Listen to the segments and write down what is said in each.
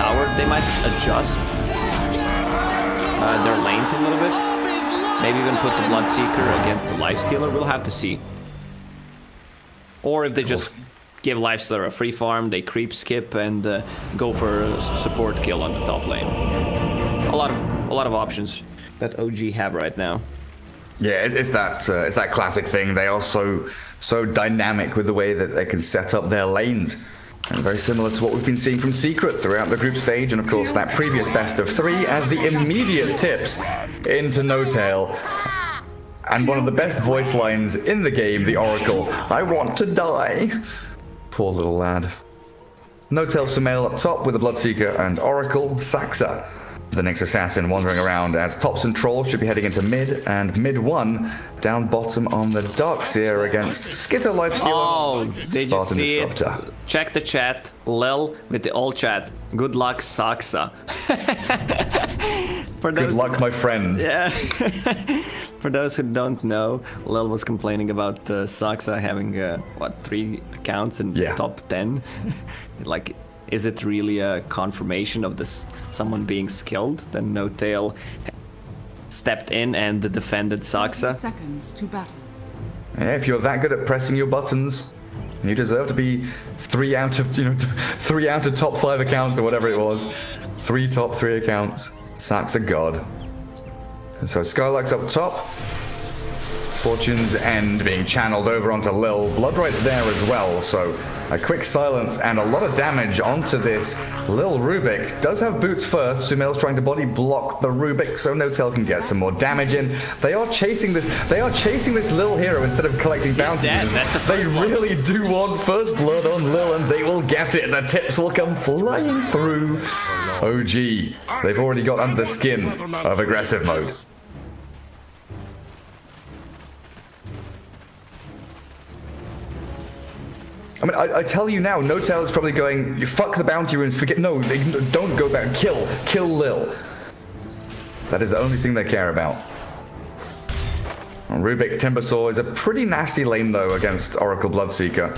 tower, they might adjust their lanes a little bit. Maybe even put the BLOODSEEKER against the LIFESTEALER. We'll have to see. Or if they just give LIFESTEALER a free farm, they creep skip and go for a support kill on the top lane. A lot of options that OG have right now. Yeah, it's that classic thing. They are so dynamic with the way that they can set up their lanes. And very similar to what we've been seeing from Secret throughout the group stage, and of course that previous best of 3 as the immediate tips into NOtail. And one of the best voice lines in the game, the Oracle, "I want to die." Poor little lad. NOtail SumaiL up top with the BLOODSEEKER and Oracle. Saksa, the next assassin, wandering around as Topson Troll should be heading into mid, and mid 1 down bottom on the Dark Seer against Skiter LIFESTEALER. Oh, did you SsaSpartan see DISRUPTOR. it? Check the chat. Lil with the old chat. Good luck, Saksa. Good luck, my friend. Yeah. For those who don't know, Lil was complaining about Saksa having, 3 accounts in top 10. Like, is it really a confirmation of this someone being skilled? Then NOtail stepped in and defended Saksa. Seconds to battle. Yeah, if you're that good at pressing your buttons, you deserve to be 3 out of top 5 accounts or whatever it was. 3 top 3 accounts. Saksa God. And so SkyLark's up top. Fortune's End being channeled over onto Lil. Blood right there as well, so a quick silence and a lot of damage onto this Lil RUBICK. Does have boots first. SumaiL's trying to body block the RUBICK so NOtail can get some more damage in. They are chasing this Lil hero instead of collecting bounties. They really do want first blood on Lil, and they will get it. The tips will come flying through. OG, they've already got under the skin of aggressive mode. I mean, I tell you now, NOtail is probably going, you fuck the bounty runes, forget, no, don't go back, kill Lil. That is the only thing they care about. RUBICK TIMBERSAW is a pretty nasty lane though against Oracle BLOODSEEKER.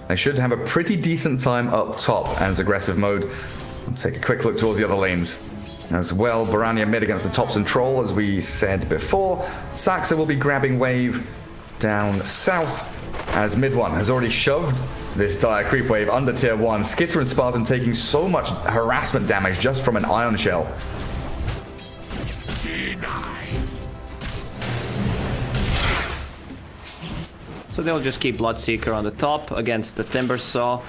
They should have a pretty decent time up top as aggressive mode. I'll take a quick look towards the other lanes. As well, BoraNija mid against the Topson Troll, as we said before. Saksa will be grabbing wave down south, as mid 1 has already shoved this dire creep wave under tier 1. Skiter and SsaSpartan taking so much harassment damage just from an ion shell. So they'll just keep BLOODSEEKER on the top against the TIMBERSAW.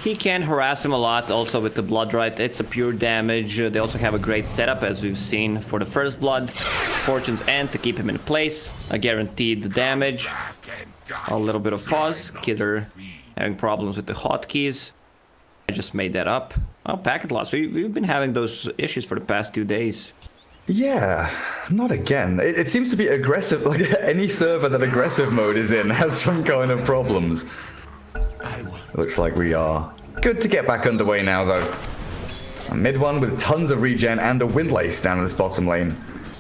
He can harass him a lot also with the blood right. It's a pure damage. They also have a great setup as we've seen for the first blood. Fortune's End to keep him in place. A guaranteed damage. A little bit of pause. Skiter having problems with the hotkeys. I just made that up. Oh, packet loss. We've been having those issues for the past 2 days. Yeah, not again. It seems to be aggressive. Like any server that aggressive mode is in has some kind of problems. Looks like we are good to get back underway now, though. A mid 1 with tons of regen and a windlace down in this bottom lane.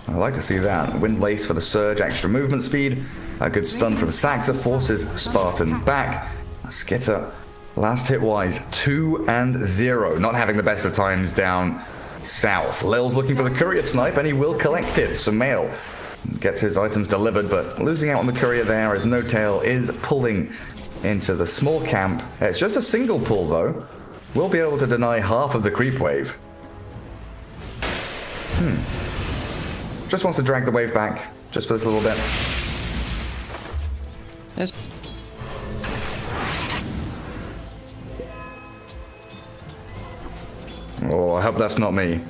I like to see that. Windlace for the surge, extra movement speed. A good stun from Saksa forces SsaSpartan back. Skiter, last hit wise, 2 and 0. Not having the best of times down south. Lil's looking for the courier snipe, and he will collect it. SumaiL gets his items delivered, but losing out on the courier there as NOtail is pulling into the small camp. It's just a single pull though. We'll be able to deny half of the creep wave. Just wants to drag the wave back, just for this little bit. Yes. Oh, I hope that's not me.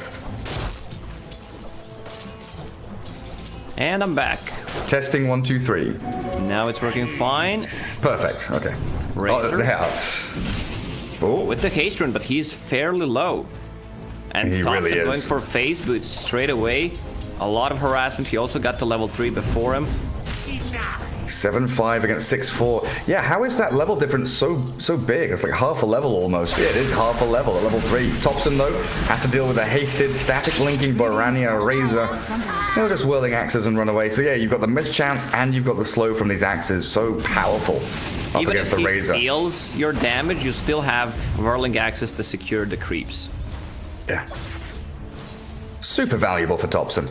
And I'm back. Testing 1, 2, 3. Now it's working fine. Perfect. Okay. Oh, with the haste rune, but he's fairly low. And he Topson really is going for phase boots straight away. A lot of harassment. He also got to level 3 before him. 7-5 against 6-4. Yeah, how is that level difference so big? It's like half a level almost. Yeah, it is half a level at level 3. Topson, though, has to deal with a hasted, static linking BoraNija Razor. They're just whirling axes and run away. So yeah, you've got the mischance and you've got the slow from these axes. So powerful up Even against if the he Razor. steals your damage, you still have whirling axes to secure the creeps. Yeah. Super valuable for Topson.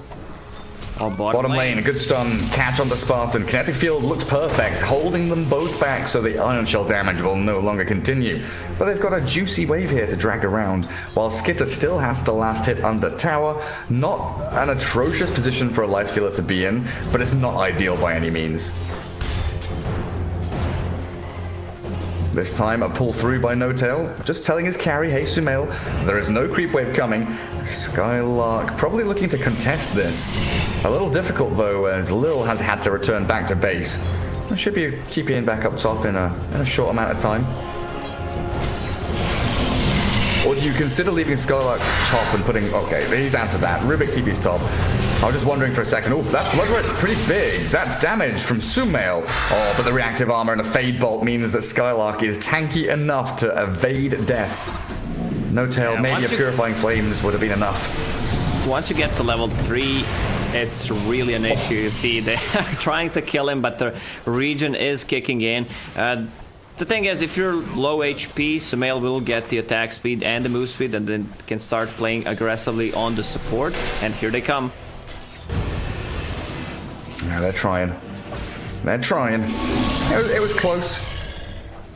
Oh, Bottom lane, a good stun, catch on the Spartan. Kinetic field looks perfect, holding them both back so the Ion Shell damage will no longer continue. But they've got a juicy wave here to drag around, while Skiter still has the last hit under tower. Not an atrocious position for a Lifestealer to be in, but it's not ideal by any means. This time a pull through by NOtail, just telling his carry, hey SumaiL, there is no creep wave coming. SkyLark probably looking to contest this. A little difficult though, as Lil has had to return back to base. There should be TPing back up top in a short amount of time. Or do you consider leaving SkyLark top and putting... Okay, he's answered that. RUBICK TP's top. I was just wondering for a second. Oh, that blood rate's pretty big. That damage from SumaiL. Oh, but the reactive armor and a Fade Bolt means that SkyLark is tanky enough to evade death. NOtail, yeah, maybe a Purifying Flames would have been enough. Once you get to level 3, it's really an issue. You see, they're trying to kill him, but the regen is kicking in. The thing is, if you're low HP, SumaiL will get the attack speed and the move speed, and then can start playing aggressively on the support. And here they come. Yeah, they're trying. They're trying. It was close.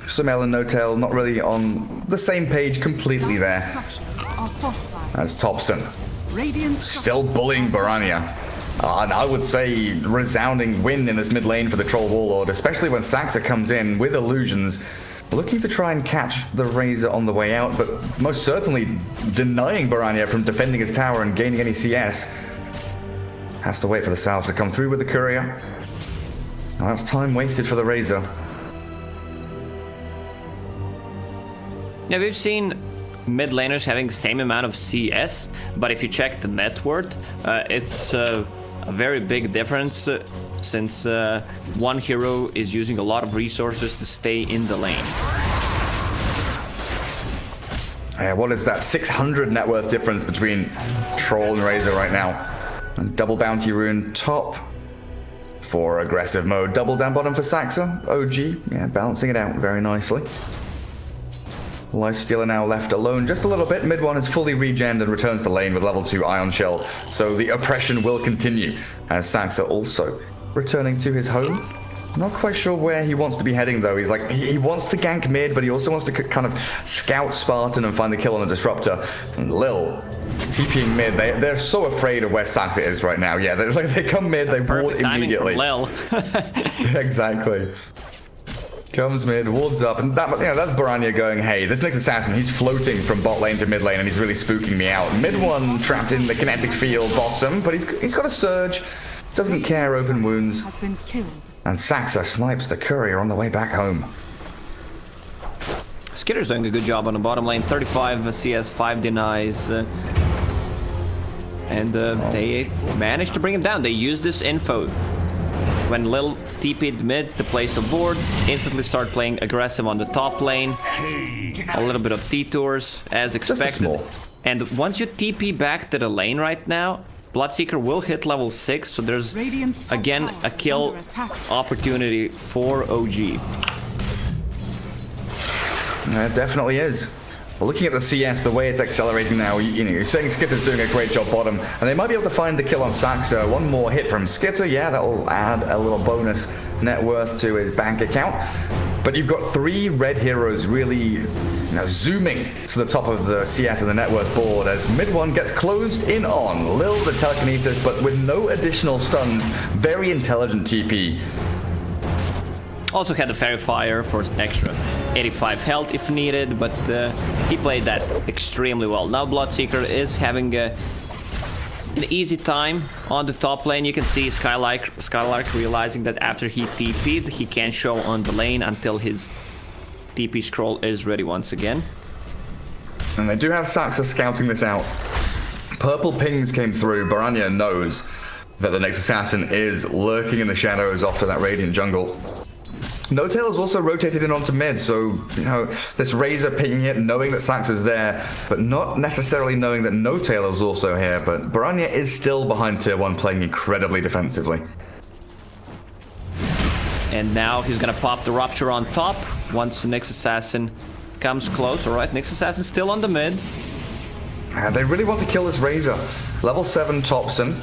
SumaiL and NOtail not really on the same page completely there. As Topson still bullying BoraNija. And I would say resounding win in this mid lane for the Troll Warlord, especially when Saksa comes in with illusions, looking to try and catch the Razor on the way out, but most certainly denying BoraNija from defending his tower and gaining any CS. Has to wait for the salve to come through with the courier. Now that's time wasted for the Razor. Yeah, we've seen mid laners having the same amount of CS, but if you check the net worth, it's a very big difference since one hero is using a lot of resources to stay in the lane. Yeah, what is that 600 net worth difference between Troll and Razor right now? And double bounty rune top for aggressive mode. Double down bottom for Saksa. OG, yeah, balancing it out very nicely. Lifestealer now left alone just a little bit. Mid one is fully regened and returns to lane with level 2 Ion Shell. So the oppression will continue as Saksa also returning to his home. Not quite sure where he wants to be heading though. He's like, he wants to gank mid, but he also wants to kind of scout Spartan and find the kill on the Disruptor. And Lil TPing mid, they're so afraid of where Saksa is right now. Yeah, they come mid, they ward immediately. Lil. Exactly. Comes mid, wards up, and that, that's BoraNija going, hey, this next assassin, he's floating from bot lane to mid lane, and he's really spooking me out. Mid one trapped in the kinetic field bottom, but he's got a surge, doesn't care, open wounds. Has been killed. And Saksa snipes the courier on the way back home. Skiter's doing a good job on the bottom lane, 35 CS, 5 denies. They managed to bring him down. They used this info. When Lil TP'd mid to place a board, instantly start playing aggressive on the top lane. A little bit of detours as expected. And once you TP back to the lane right now, BLOODSEEKER will hit level 6, so there's again a kill opportunity for OG. It definitely is. Well, looking at the CS, the way it's accelerating now, you're saying Skiter's doing a great job bottom, and they might be able to find the kill on Saksa. One more hit from Skiter, yeah, that will add a little bonus net worth to his bank account. But you've got 3 red heroes really zooming to the top of the CS and the net worth board as mid one gets closed in on. Lil the telekinesis, but with no additional stuns. Very intelligent TP. Also had the Fairy Fire for extra 85 health if needed, but he played that extremely well. Now BLOODSEEKER is having an easy time on the top lane. You can see SkyLark realizing that after he TP'd, he can't show on the lane until his TP scroll is ready once again. And they do have Saksa scouting this out. Purple pings came through. BoraNija knows that the next assassin is lurking in the shadows off to that Radiant jungle. NOtail is also rotated in onto mid, so, this Razor pinging it, knowing that Saksa's there, but not necessarily knowing that NOtail is also here. But BoraNija is still behind tier 1, playing incredibly defensively. And now he's gonna pop the Rupture on top once the next assassin comes close. Alright, next assassin still on the mid. They really want to kill this Razor. Level 7 Topson.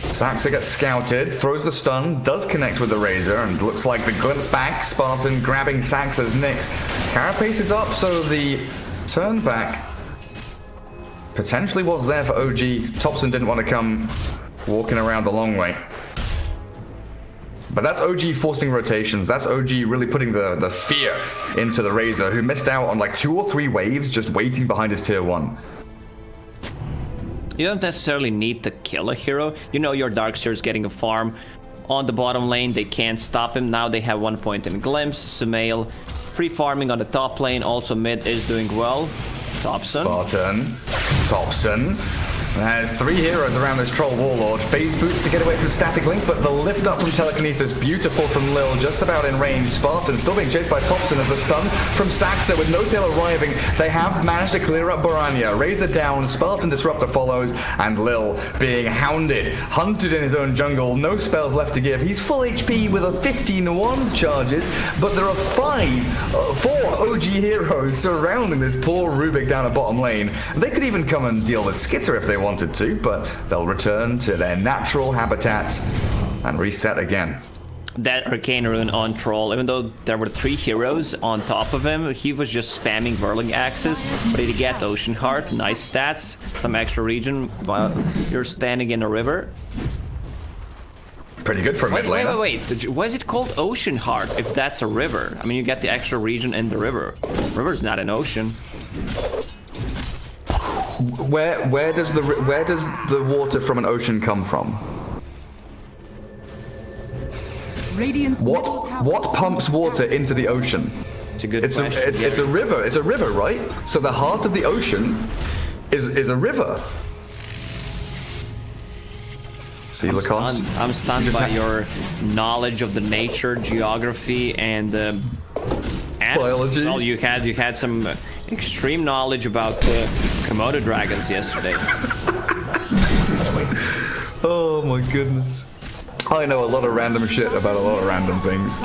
Saksa gets scouted, throws the stun, does connect with the Razor, and looks like the glimpse back. Spartan grabbing Saksa's Nyx. Carapace is up, so the turn back potentially was there for OG. Topson didn't want to come walking around the long way. But that's OG forcing rotations. That's OG really putting the fear into the Razor, who missed out on like 2 or 3 waves just waiting behind his tier 1. You don't necessarily need to kill a hero. You know your Darkseer's getting a farm on the bottom lane. They can't stop him. Now they have 1 point in Glimpse. SumaiL free farming on the top lane. Also mid is doing well. Topson. Topson. There's 3 heroes around this troll warlord. Phase boots to get away from static link, but the lift up from telekinesis, beautiful from Lil, just about in range. Spartan still being chased by Topson as the stun from Saksa with NOtail arriving. They have managed to clear up BoraNija. Razor down, Spartan Disruptor follows, and Lil being hounded, hunted in his own jungle. No spells left to give. He's full HP with a 15-1 charges, but there are 4 OG heroes surrounding this poor RUBIKK down a bottom lane. They could even come and deal with Skiter if they wanted to, but they'll return to their natural habitats and reset again. That Arcane Rune on Troll, even though there were 3 heroes on top of him, he was just spamming Whirling Axes. But he get Ocean Heart, nice stats, some extra regen while you're standing in a river. Pretty good for a mid laner. Wait. Why is it called Ocean Heart if that's a river? I mean, you get the extra regen in the river. River's not an ocean. Where does the water from an ocean come from? What pumps water into the ocean? It's a good question. It's a river. It's a river, right? So the heart of the ocean is a river. See, Lacoste? I'm stunned by your knowledge of the nature, geography, and biology. Well, you had some extreme knowledge about Komodo dragons yesterday. Oh my goodness. I know a lot of random shit about a lot of random things.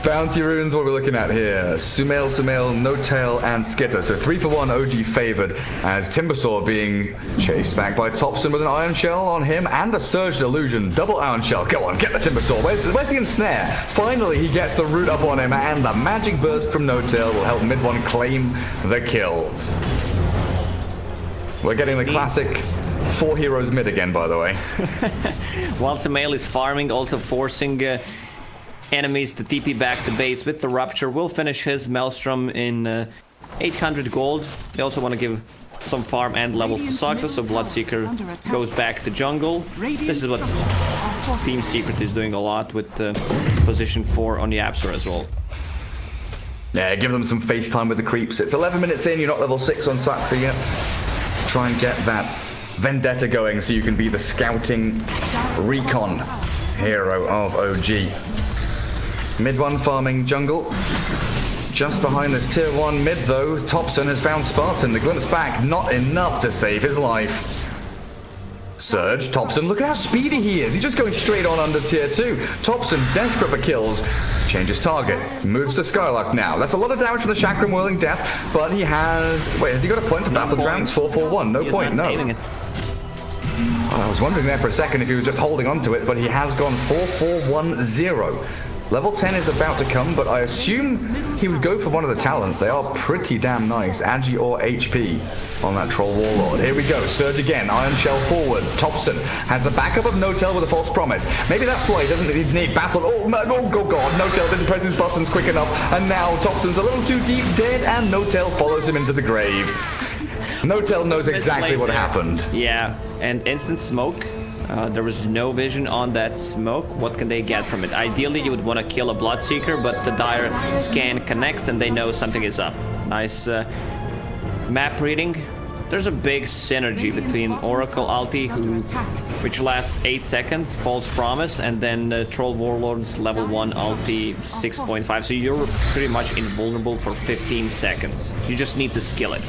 Bounty runes, what we're looking at here. SumaiL, NOtail, and Skiter. So 3 for 1 OG favored as TIMBERSAW being chased back by Topson with an Iron Shell on him and a Surged Illusion. Double Iron Shell. Go on, get the TIMBERSAW. Where's the ensnare? Finally, he gets the root up on him, and the Magic Burst from NOtail will help mid one claim the kill. We're getting the classic 4 heroes mid again, by the way. While SumaiL is farming, also forcing enemies to TP back to base with the Rupture. Will finish his Maelstrom in 800 gold. They also want to give some farm and levels to Saksa, so BLOODSEEKER goes back to jungle. This is what Team Secret is doing a lot with position 4 on the Apsor as well. Yeah, give them some face time with the creeps. It's 11 minutes in, you're not level 6 on Saksa yet. Try and get that vendetta going so you can be the scouting recon hero of OG. Mid 1 farming jungle. Just behind this tier 1 mid though, Topson has found Spartan. The glimpse back, not enough to save his life. Surge, Topson, look at how speedy he is. He's just going straight on under tier 2. Topson, desperate for kills, changes target, moves to SkyLark now. That's a lot of damage from the Chakram Whirling Death, but he has... Wait, has he got a point for Battle Trance? 441, no point, no. I was wondering there for a second if he was just holding on to it, but he has gone 4410. Level 10 is about to come, but I assume he would go for one of the talents. They are pretty damn nice. Agi or HP on that Troll Warlord. Here we go. Surge again. Iron Shell forward. Topson has the backup of NOtail with a false promise. Maybe that's why he doesn't need battle. Oh god. NOtail didn't press his buttons quick enough. And now Topson's a little too deep dead, and NOtail follows him into the grave. NOtail knows exactly what happened. Yeah, and instant smoke. There was no vision on that smoke. What can they get from it? Ideally, you would want to kill a BLOODSEEKER, but the Dire scan connect and they know something is up. Nice map reading. There's a big synergy between Oracle ulti, which lasts 8 seconds, false promise, and then Troll Warlord's level 1 ulti 6.5. So you're pretty much invulnerable for 15 seconds. You just need to skill it.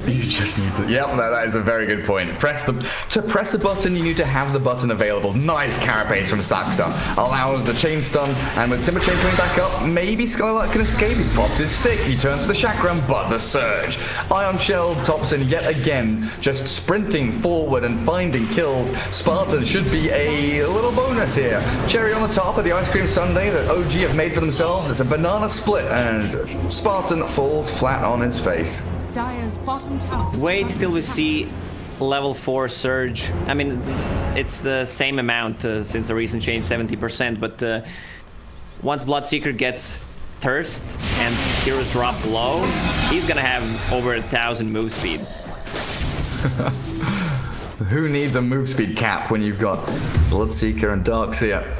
You just need to. Yep, that is a very good point. To press the button, you need to have the button available. Nice carapace from Saksa. Allows the chain stun, and with Timber Chain coming back up, maybe SkyLark can escape. He's popped his stick. He turns to the chakram, but the surge. Ion Shell, Topson yet again, just sprinting forward and finding kills. Spartan should be a little bonus here. Cherry on the top of the ice cream sundae that OG have made for themselves. It's a banana split, and Spartan falls flat on his face. Dire's bottom tower. Wait till we see level 4 surge. I mean, it's the same amount since the recent change, 70%, but once Bloodseeker gets Thirst and heroes drop low, he's gonna have over 1,000 move speed. Who needs a move speed cap when you've got Bloodseeker and Darkseer?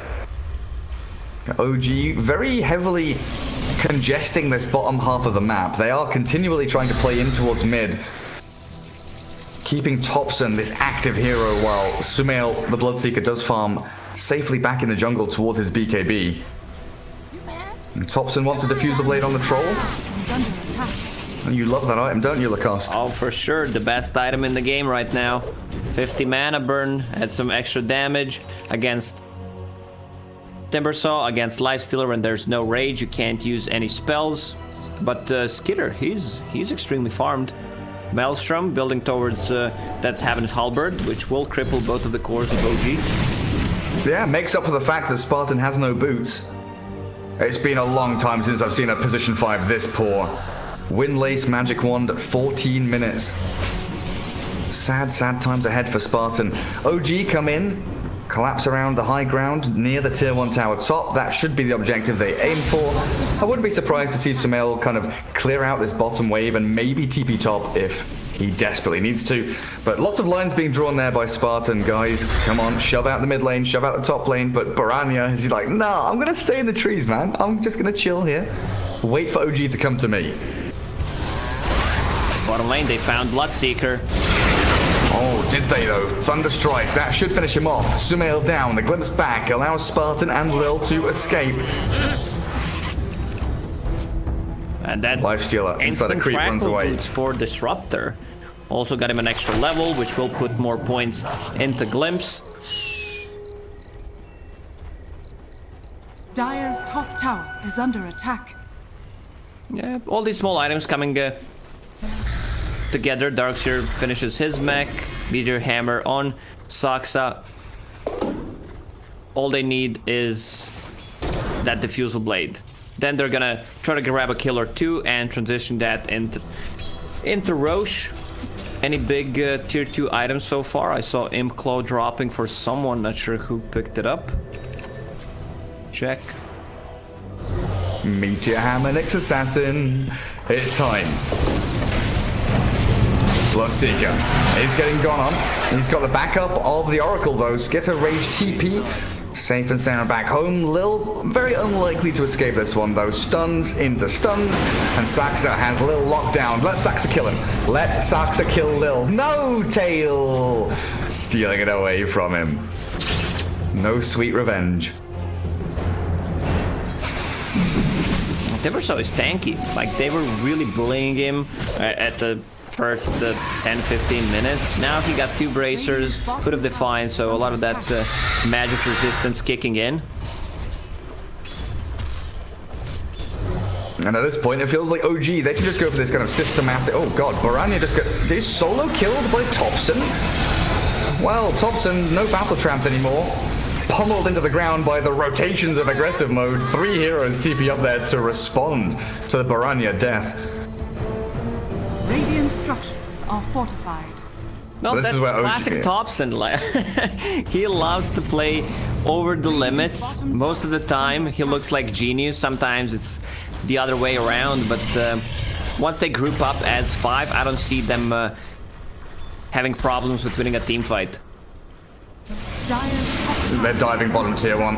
OG very heavily congesting this bottom half of the map. They are continually trying to play in towards mid, keeping Topson, this active hero, while SumaiL, the Bloodseeker, does farm safely back in the jungle towards his BKB. And Topson wants to defuse the blade on the troll. He's under attack. And you love that item, don't you, Lacoste? Oh, for sure. The best item in the game right now. 50 mana burn, add some extra damage against TIMBERSAW, against LIFESTEALER when there's no rage. You can't use any spells. But Skiter, he's extremely farmed. Maelstrom building towards that's Heaven's Halberd, which will cripple both of the cores of OG. Yeah, makes up for the fact that Spartan has no boots. It's been a long time since I've seen a position 5 this poor. Windlace Magic Wand at 14 minutes. Sad, sad times ahead for Spartan. OG come in, collapse around the high ground near the tier 1 tower top. That should be the objective they aim for. I wouldn't be surprised to see SumaiL kind of clear out this bottom wave and maybe TP top if he desperately needs to. But lots of lines being drawn there by Spartan, guys. Come on, shove out the mid lane, shove out the top lane. But BoraNija is like, nah, I'm going to stay in the trees, man. I'm just going to chill here. Wait for OG to come to me. Bottom lane, they found Bloodseeker. Oh, did they though? Thunderstrike, that should finish him off. SumaiL down, the glimpse back allows Spartan and Lil to escape. And that's LIFESTEALER inside the creep runs away. Boots for Disruptor. Also got him an extra level, which will put more points into Glimpse. Dire's top tower is under attack. Yeah, all these small items coming together. Darkseer finishes his mech. Meteor Hammer on Saksa. All they need is that Diffusal Blade. Then they're gonna try to grab a kill or two and transition that into Roche. Any big tier 2 items so far? I saw Imp Claw dropping for someone, not sure who picked it up. Check. Meteor Hammer, next Assassin. It's time. Bloodseeker is getting gone on. He's got the backup of the Oracle though. Gets a rage TP. Safe and sound back home. Lil, very unlikely to escape this one though. Stuns into stuns. And Saksa has Lil locked down. Let Saksa kill him. Let Saksa kill Lil. NOtail! Stealing it away from him. No sweet revenge. TIMBERSAW is tanky. Like, they were really bullying him at the first 10-15 minutes. Now he got 2 bracers, Foot of Defiance, so a lot of that magic resistance kicking in. And at this point, it feels like OG, they can just go for this kind of systematic... Oh god, BoraNija just got... Did he solo killed by Topson? Well, Topson, no battle trance anymore. Pummeled into the ground by the rotations of aggressive mode. 3 heroes TP up there to respond to the BoraNija death. Radiant structures are fortified. No, this that's is where classic OG... Topson. He loves to play over the limits. Most of the time, he looks like genius. Sometimes it's the other way around. But once they group up as 5, I don't see them having problems with winning a team fight. They're diving bottom tier 1.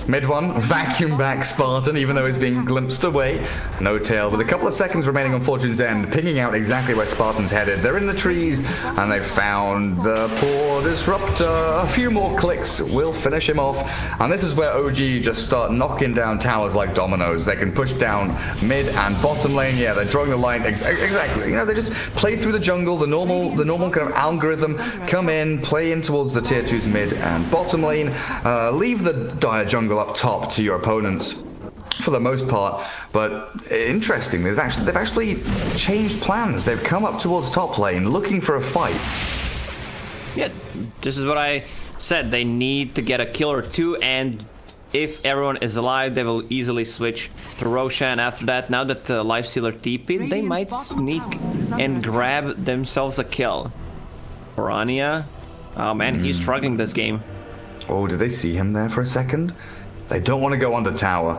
Mid one, vacuum back Spartan, even though he's being glimpsed away. NOtail with a couple of seconds remaining on Fortune's End, pinging out exactly where Spartan's headed. They're in the trees, and they found the poor Disruptor. A few more clicks will finish him off, and this is where OG just start knocking down towers like dominoes. They can push down mid and bottom lane. Yeah, they're drawing the line exactly. You know, they just play through the jungle, the normal kind of algorithm. Come in, play in towards the tier 2's mid and bottom lane. Leave the dire jungle up top to your opponents for the most part, but interesting, they've actually changed plans. They've come up towards top lane looking for a fight. Yeah, this is what I said. They need to get a kill or two, and if everyone is alive, they will easily switch to Roshan after that. Now that the LifeStealer TP, they might sneak and grab themselves a kill. BoraNija, oh man, he's struggling this game. Oh, did they see him there for a second? They don't want to go under tower.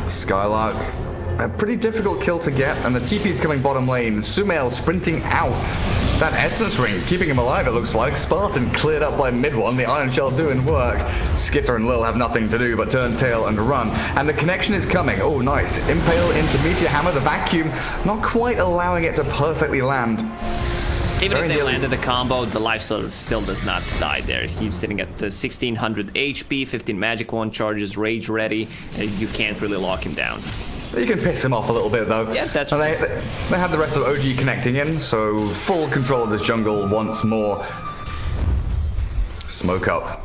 SkyLark, a pretty difficult kill to get, and the TP's coming bottom lane. SumaiL sprinting out. That essence ring keeping him alive, it looks like. Spartan cleared up by mid one, the Iron Shell doing work. Skiter and Lil have nothing to do but turn tail and run. And the connection is coming. Oh, nice. Impale into Meteor Hammer, the vacuum, not quite allowing it to perfectly land. Even if they landed the combo, the LifeStealer still does not die there. He's sitting at the 1600 HP, 15 magic wand charges, rage ready. You can't really lock him down. You can piss him off a little bit though. Yeah, that's true. They have the rest of OG connecting in, so full control of this jungle once more. Smoke up.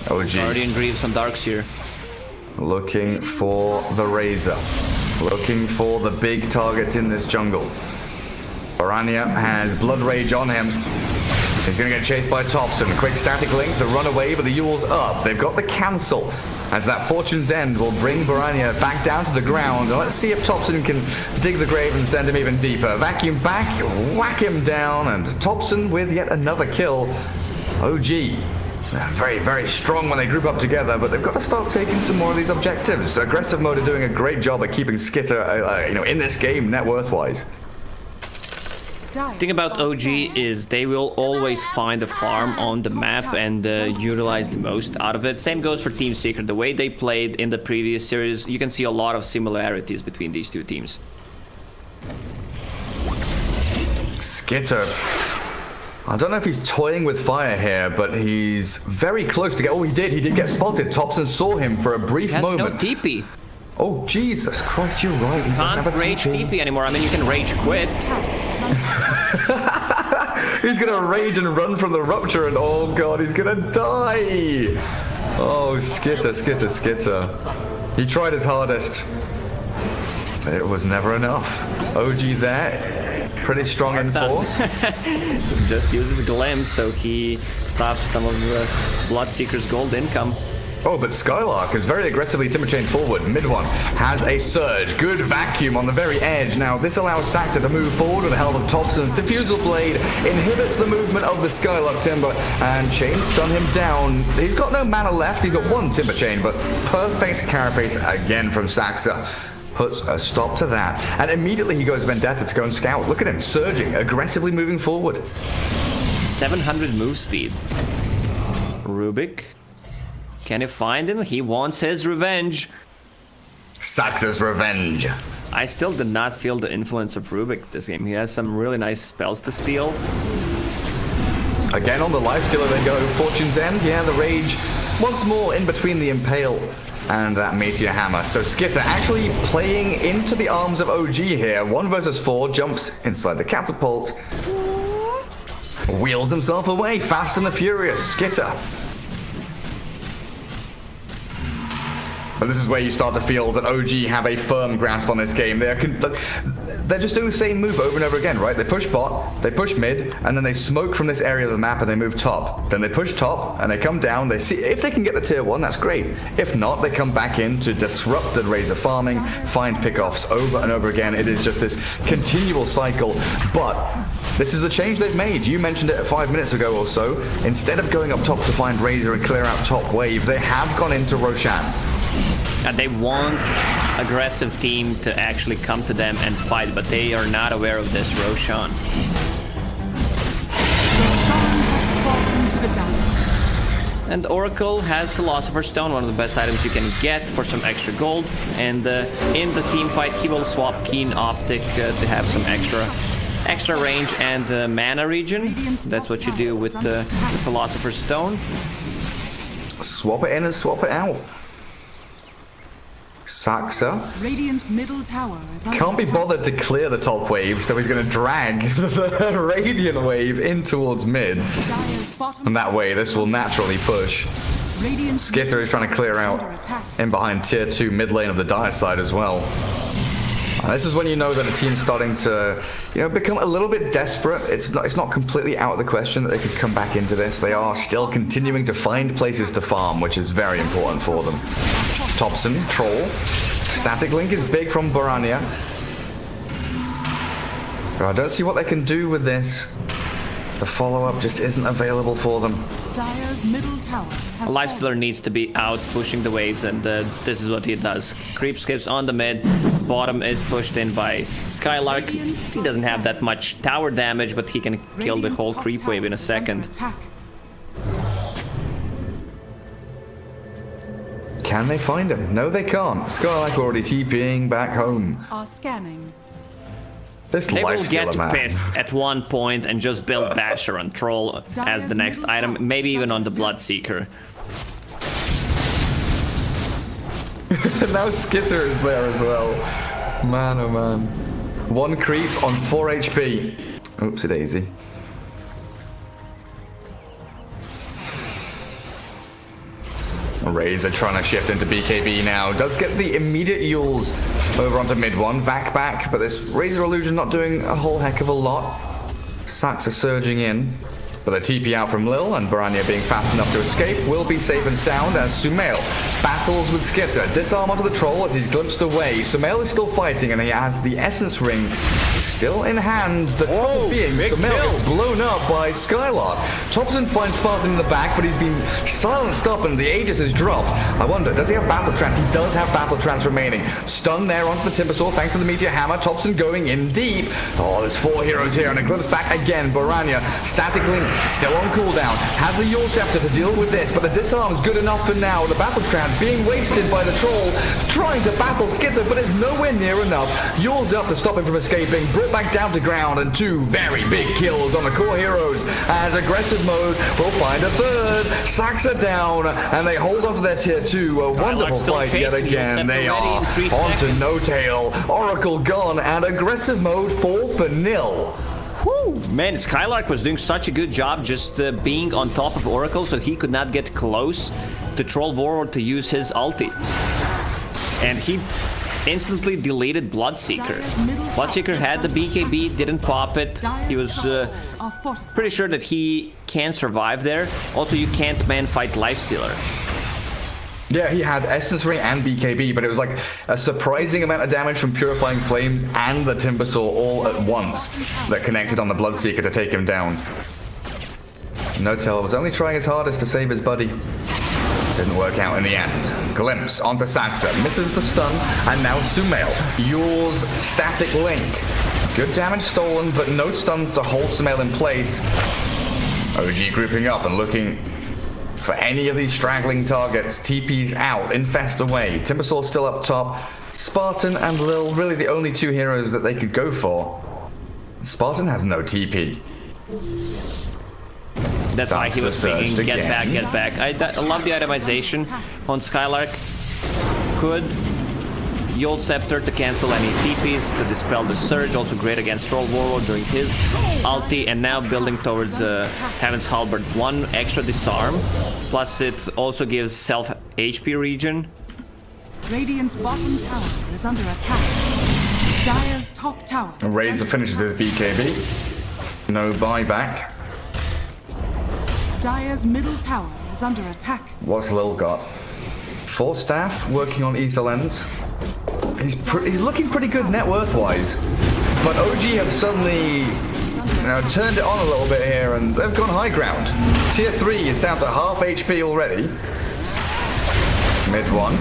OG. Guardian Greaves on Darkseer. Looking for the Razor. Looking for the big targets in this jungle. BoraNija has Blood Rage on him. He's going to get chased by Topson. Quick static link to run away, but the Yule's up. They've got the cancel, as that Fortune's End will bring BoraNija back down to the ground. Let's see if Topson can dig the grave and send him even deeper. Vacuum back, whack him down, and Topson with yet another kill. OG. Very, very strong when they group up together, but they've got to start taking some more of these objectives. Aggressive mode are doing a great job at keeping Skiter, in this game, net worth-wise. The thing about OG is they will always find a farm on the map and utilize the most out of it. Same goes for Team Secret. The way they played in the previous series, you can see a lot of similarities between these two teams. Skiter. I don't know if he's toying with fire here, but he's very close to get... Oh, he did get spotted. Topson saw him for a brief moment. No TP. Oh, Jesus Christ, you're right. He can't rage TP anymore. I mean, you can rage quit. He's gonna rage and run from the rupture, and oh god, he's gonna die. Oh, Skiter. He tried his hardest, but it was never enough. OG there, pretty strong in force. Just uses Glimpse, so he stops some of the BloodSeeker's gold income. Oh, but SkyLark is very aggressively timber chain forward. Mid one has a surge. Good vacuum on the very edge. Now, this allows Saksa to move forward with the help of Topson's Diffusal Blade. Inhibits the movement of the SkyLark Timber, and chain stun him down. He's got no mana left. He's got one timber chain, but perfect carapace again from Saksa. Puts a stop to that. And immediately he goes Vendetta to go and scout. Look at him, surging, aggressively moving forward. 700 move speed. RUBICK. Can you find him? He wants his revenge. Saksa's revenge. I still did not feel the influence of RUBICK this game. He has some really nice spells to steal. Again on the LifeStealer they go. Fortune's End. Yeah, the rage once more in between the Impale and that Meteor Hammer. So Skiter actually playing into the arms of OG here. 1 versus 4, jumps inside the catapult. Wheels himself away, fast and the furious. Skiter. But this is where you start to feel that OG have a firm grasp on this game. They're just doing the same move over and over again, right? They push bot, they push mid, and then they smoke from this area of the map and they move top. Then they push top and they come down. They see if they can get the tier 1, that's great. If not, they come back in to disrupt the Razor farming, find pickoffs over and over again. It is just this continual cycle. But this is the change they've made. You mentioned it 5 minutes ago or so. Instead of going up top to find Razor and clear out top wave, they have gone into Roshan. And they want aggressive team to actually come to them and fight, but they are not aware of this Roshan. Roshan has fallen to the dust. And Oracle has Philosopher's Stone, one of the best items you can get for some extra gold. And in the team fight, he will swap Keen Optic to have some extra range and mana regen. That's what you do with the Philosopher's Stone. Swap it in and swap it out. Saksa Radiant's middle tower is under can't be attack. bothered to clear the top wave, so he's going to drag the Radiant wave in towards mid. Dire's bottom And that way, this will naturally push. Radiant's Skiter is trying to clear out under attack. in behind tier 2 mid lane of the Dire side as well. And this is when you know that a team's starting to, become a little bit desperate. It's not completely out of the question that they could come back into this. They are still continuing to find places to farm, which is very important for them. Topson, Troll. Static Link is big from BoraNija. But I don't see what they can do with this. The follow-up just isn't available for them. Dire's middle tower has LifeStealer needs to be out pushing the waves, and this is what he does. Creep skips on the mid, bottom is pushed in by SkyLark. He doesn't have that much tower damage, but he can kill the whole creep wave in a second. Can they find him? No, they can't. SkyLark already TPing back home. are scanning. This They will get LifeStealer man. pissed at one point and just build Basher on Troll as the next item, maybe even on the Bloodseeker. Now Skiter is there as well. Man, oh man. One creep on 4 HP. Oopsie daisy. Razor trying to shift into BKB now. Does get the immediate Yules over onto mid one. Back, but this Razor Illusion not doing a whole heck of a lot. Saksa surging in. But the TP out from Lil and BoraNija being fast enough to escape will be safe and sound as SumaiL battles with Skiter. Disarm onto the Troll as he's glimpsed away. SumaiL is still fighting and he has the Essence Ring still in hand. The trouble being SumaiL gets blown up by SkyLark. Topson finds Spartan in the back, but he's been silenced up and the Aegis is dropped. I wonder, does he have Battle Trance? He does have Battle Trance remaining. Stun there onto the TIMBERSAW thanks to the Meteor Hammer. Topson going in deep. Oh, there's 4 heroes here and a glimpse back again. BoraNija, Static Link still on cooldown. Has the Yule Scepter to deal with this, but the disarm's good enough for now. The Battle Trance being wasted by the Troll, trying to battle Skiter, but it's nowhere near enough. Yule's up to stop him from escaping, brought back down to ground, and 2 very big kills on the core heroes as aggressive mode will find a third. Saksa down, and they hold on to their tier 2. A wonderful fight yet again. They are onto NOtail. Oracle gone, and aggressive mode fall for nil. Whew. Man, SkyLark was doing such a good job just being on top of Oracle, so he could not get close to Troll WARLORD to use his ulti. And he instantly deleted Bloodseeker. Bloodseeker had the BKB, didn't pop it. He was pretty sure that he can survive there. Also, you can't man fight LifeStealer. Yeah, he had Essence Ring and BKB, but it was like a surprising amount of damage from Purifying Flames and the TIMBERSAW all at once that connected on the Bloodseeker to take him down. NOtail was only trying his hardest to save his buddy. Didn't work out in the end. Glimpse onto Saksa, misses the stun, and now SumaiL, Yule's Static Link. Good damage stolen, but no stuns to hold SumaiL in place. OG grouping up and looking for any of these straggling targets. TP's out, Infest away. TIMBERSAW still up top. Spartan and Lil, really the only 2 heroes that they could go for. Spartan has no TP. That's why he was thinking, get back. I love the itemization on SkyLark. Could Yule Scepter to cancel any TPs, to dispel the Surge, also great against Troll WARLORD during his ulti, and now building towards Heaven's Halberd. 1 extra disarm, plus it also gives self HP regen. Radiant's bottom tower is under attack. Dire's top tower. Razor finishes his BKB. No buyback. Dire's middle tower is under attack. What's Lil got? 4 staff working on Ether Lens. He's looking pretty good net worth wise, but OG have suddenly turned it on a little bit here and they've gone high ground. Tier 3 is down to half HP already. Mid one,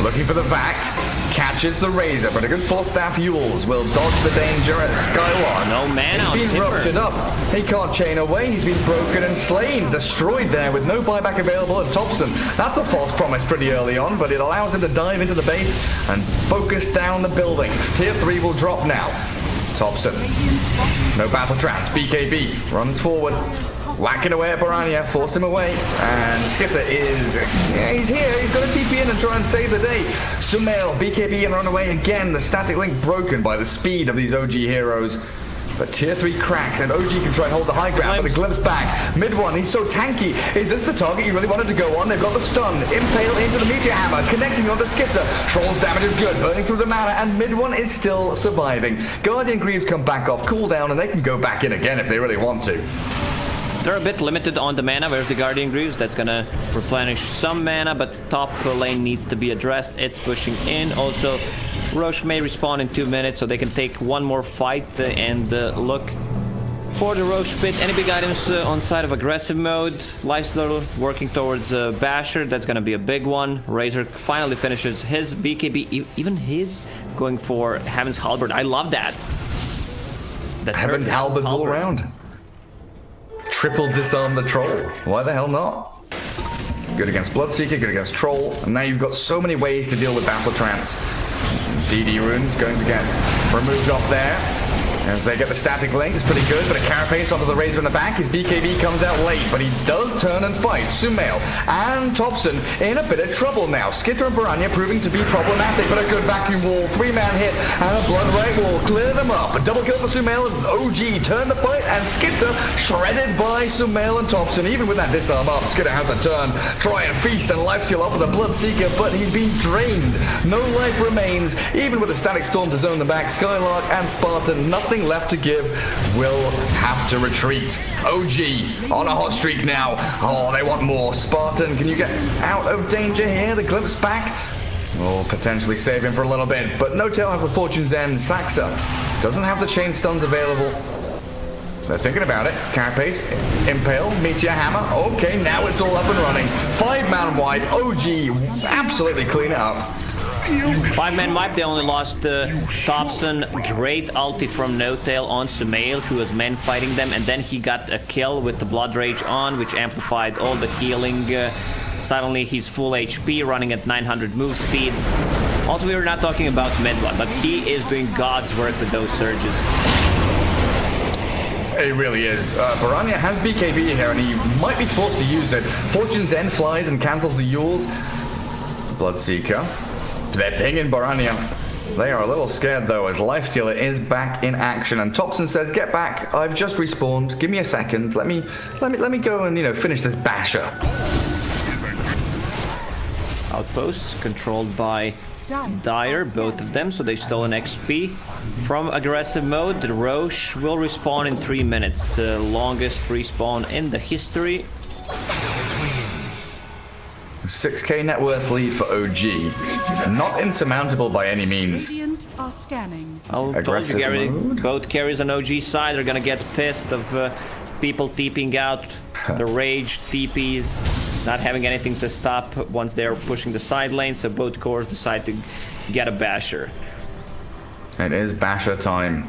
looking for the vac, catches the Razor, but a good full staff Yules will dodge the danger at SkyLark. No mana on He's been Timber. ruptured up. He can't chain away. He's been broken and slain, destroyed there with no buyback available at Topson. That's a false promise pretty early on, but it allows him to dive into the base and focus down the buildings. Tier 3 will drop now. Topson, no battle trance. BKB runs forward, whacking away at BoraNija, force him away, and Skiter is, he's here, he's going to TP in and try and save the day. SumaiL, BKB and run away again, the static link broken by the speed of these OG heroes. But tier 3 cracked, and OG can try and hold the high ground, but the glimpse back. Mid one, he's so tanky. Is this the target you really wanted to go on? They've got the stun. Impale into the meteor hammer, connecting on the Skiter. Troll's damage is good, burning through the mana, and mid one is still surviving. Guardian Greaves come back off cooldown, and they can go back in again if they really want to. They're a bit limited on the mana. Where's the Guardian Greaves? That's gonna replenish some mana, but top lane needs to be addressed. It's pushing in. Also, Roche may respawn in 2 minutes, so they can take one more fight and look for the Roche pit. Any big items on side of aggressive mode? LIFESTEALER working towards Basher. That's gonna be a big one. Razor finally finishes his BKB, even his going for Heaven's Halberd. I love that. Heaven's Halberds all around. Triple disarm the troll. Why the hell not? Good against Bloodseeker, good against Troll. And now you've got so many ways to deal with Battle Trance. DD Rune going to get removed off there. As they get the static link, it's pretty good, but a carapace onto the Razor in the back. His BKB comes out late, but he does turn and fight. SumaiL and Topson in a bit of trouble now. Skiter and BoraNija proving to be problematic, but a good vacuum wall, 3-man hit, and a blood right wall. Clear them up. A double kill for SumaiL as OG turn the fight, and Skiter shredded by SumaiL and Topson. Even with that disarm up, Skiter has the turn. Try and feast and lifesteal up with a Bloodseeker, but he's been drained. No life remains. Even with a static storm to zone the back, SkyLark and Spartan, nothing left to give, will have to retreat. OG on a hot streak now. Oh, they want more. Spartan, can you get out of danger here? The glimpse back will potentially save him for a little bit, but NOtail has the Fortune's End. Saksa doesn't have the chain stuns available. They're thinking about it. Carapace, Impale, Meteor Hammer. Okay, now it's all up and running. 5-man wide. OG absolutely clean it up. 5-man wipe, they only lost Topson. Great ulti from NOtail on SumaiL, who was man fighting them, and then he got a kill with the Blood Rage on, which amplified all the healing. Suddenly he's full HP, running at 900 move speed. Also, we were not talking about mid-one, but he is doing God's work with those surges. It really is. BoraNija has BKB here, and he might be forced to use it. Fortune's End flies and cancels the Yules. Bloodseeker. They're pinging BoraNija. They are a little scared though, as LifeStealer is back in action, and Topson says, "Get back! I've just respawned. Give me a second. Let me go and finish this basher." Outposts controlled by Dire, both of them, so they stole an XP from aggressive mode. The Roche will respawn in 3 minutes, the longest respawn in the history. 6k net worth lead for OG. Not insurmountable by any means. Radiant are scanning. I'll told you, Gareth, both carries on OG side are gonna get pissed of people TPing out, the rage TPs, not having anything to stop once they're pushing the side lane, so both cores decide to get a Basher. It is Basher time.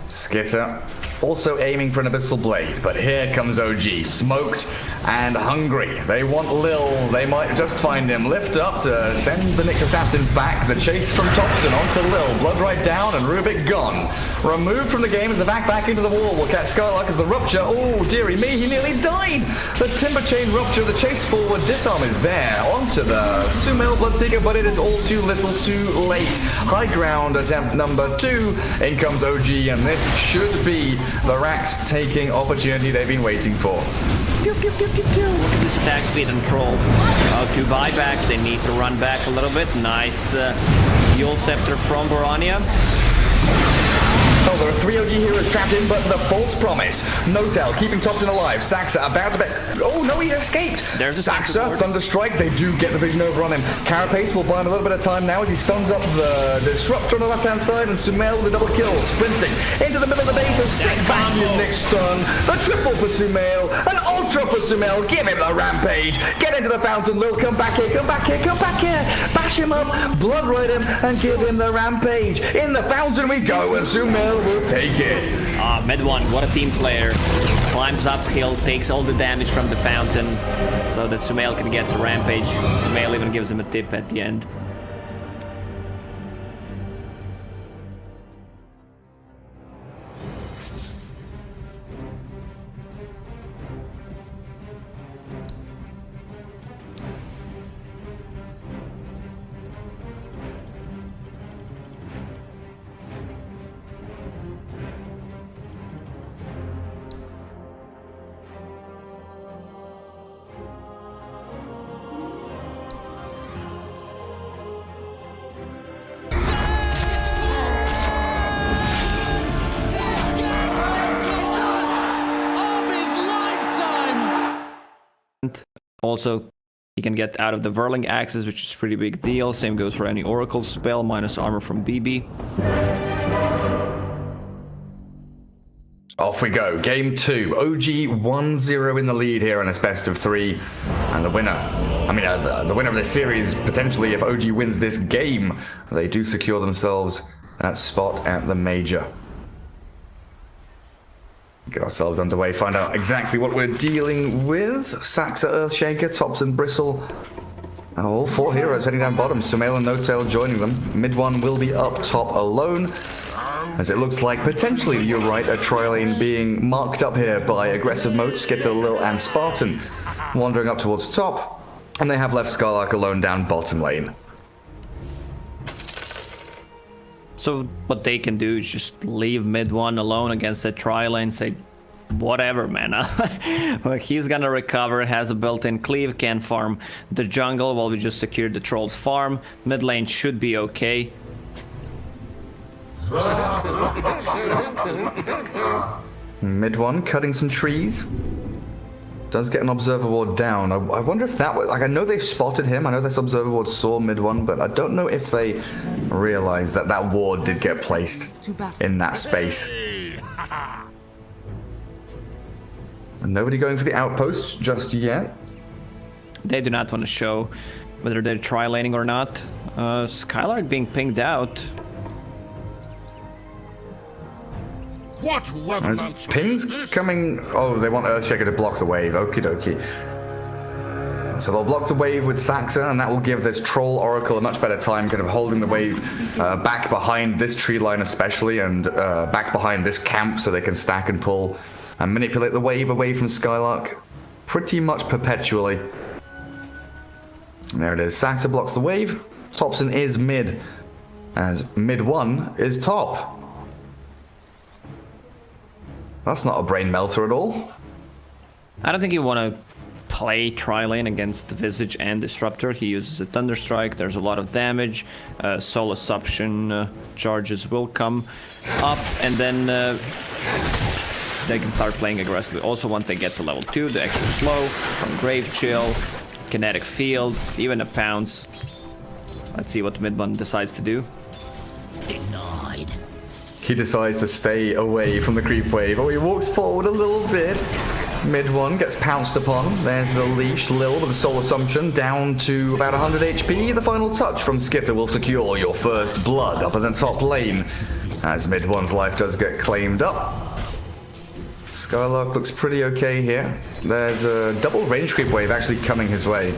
Skiter also aiming for an Abyssal Blade, but here comes OG, smoked and hungry. They want Lil, they might just find him. Lift up to send the Nyx Assassin back. The chase from Topson onto Lil. Blood right down and RUBIKK gone. Removed from the game as the back into the wall. We'll catch SkyLark as the rupture. Oh, dearie me, he nearly died. The Timber Chain rupture, the chase forward, disarm is there. Onto the SumaiL Bloodseeker, but it is all too little too late. High ground attempt number 2. In comes OG, and this should be the Rax taking opportunity they've been waiting for. Pew, pew, pew, pew, pew. Look at this attack speed and Troll. Oh, 2 buybacks. They need to run back a little bit. Nice Yule Scepter from BoraNija. Oh, there are 3 OG heroes trapped in, but the false promise. NOtail keeping Topson alive. Saksa about to be... Oh, no, he escaped. There's a Saksa, Thunderstrike. They do get the vision over on him. Carapace will buy him a little bit of time now as he stuns up the Disruptor on the left-hand side, and SumaiL with the double kill. Sprinting into the middle of the base. A sick back Unix stun. The triple for SumaiL. An ultra for SumaiL. Give him the rampage. Get into the fountain. Lil, come back here. Come back here. Come back here. Bash him up. Blood ride him and give him the rampage. In the fountain we go, and SumaiL will take it. Ah, midone, what a team player. Climbs uphill, takes all the damage from the fountain so that SumaiL can get the rampage. SumaiL even gives him a tip at the end. Also, he can get out of the whirling axes, which is a pretty big deal. Same goes for any Oracle spell, minus armor from BB. Off we go. Game 2. OG 1-0 in the lead here in this best of 3. And the winner, the winner of this series, potentially, if OG wins this game, they do secure themselves that spot at the major. Get ourselves underway, find out exactly what we're dealing with. Saksa, Earthshaker, Topson, Bristle. All 4 heroes heading down bottom. SumaiL and NOtail joining them. Midone will be up top alone, as it looks like potentially, you're right, a tri-lane being marked up here by aggressive mode. Skiter, Lil, and SsaSpartan wandering up towards top, and they have left SkyLark alone down bottom lane. So what they can do is just leave midone alone against the tri-lane, say, whatever, man. Like, he's gonna recover, has a built-in cleave, can farm the jungle while we just secured the troll's farm. Mid lane should be okay. Midone cutting some trees. Does get an observer ward down. I wonder if that was... Like, I know they've spotted him. I know this observer ward saw midone, but I don't know if they realized that that ward did get placed in that space. And nobody going for the outposts just yet. They do not want to show whether they're tri-laning or not. SkyLark being pinged out. What weather There's pings coming... Oh, they want Earthshaker to block the wave. Okie dokie. So they'll block the wave with Saksa, and that will give this Troll Oracle a much better time kind of holding the wave back behind this tree line especially, and back behind this camp so they can stack and pull and manipulate the wave away from SkyLark pretty much perpetually. And there it is. Saksa blocks the wave. Topson is mid, as midone is top. That's not a brain melter at all. I don't think you want to play tri-lane against the Visage and Disruptor. He uses a Thunderstrike, there's a lot of damage. Soul Assumption charges will come up, and then they can start playing aggressively. Also, once they get to level 2, the extra slow from Grave Chill, Kinetic Field, even a Pounce. Let's see what midone decides to do. denied? He decides to stay away from the creep wave. Oh, he walks forward a little bit. Midone gets pounced upon. There's the leash. Lil with the Soul Assumption down to about 100 HP. The final touch from Skiter will secure your first blood up in the top lane, as midone's life does get claimed up. SkyLark looks pretty okay here. There's a double range creep wave actually coming his way.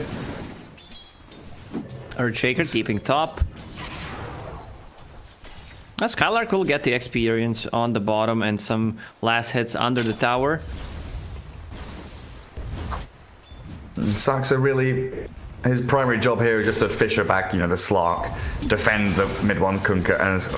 Earthshaker keeping top. SkyLark will get the experience on the bottom and some last hits under the tower. Saksa really, his primary job here is just to fisher back, you know, the Slark, defend the midone Kunkka, as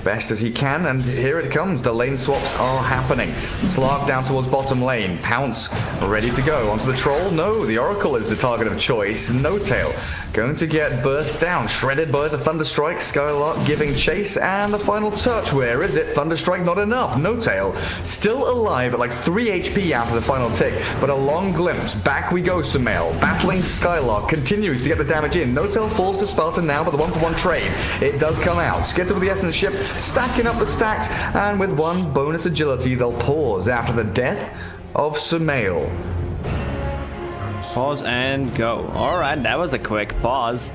best as he can, and here it comes. The lane swaps are happening. SkyLark down towards bottom lane. Pounce ready to go. Onto the troll. No, the Oracle is the target of choice. NOtail going to get burst down. Shredded by the Thunderstrike. SkyLark giving chase, and the final touch. Where is it? Thunderstrike not enough. NOtail still alive at like 3 HP after the final tick, but a long glimpse. Back we go, SumaiL. Battling SkyLark continues to get the damage in. NOtail falls to Spartan now, but the 1-for-1 trade. It does come out. Skiter with the Essence ship, stacking up the stacks, and with 1 bonus agility, they'll pause after the death of SumaiL. Pause and go. Alright, that was a quick pause.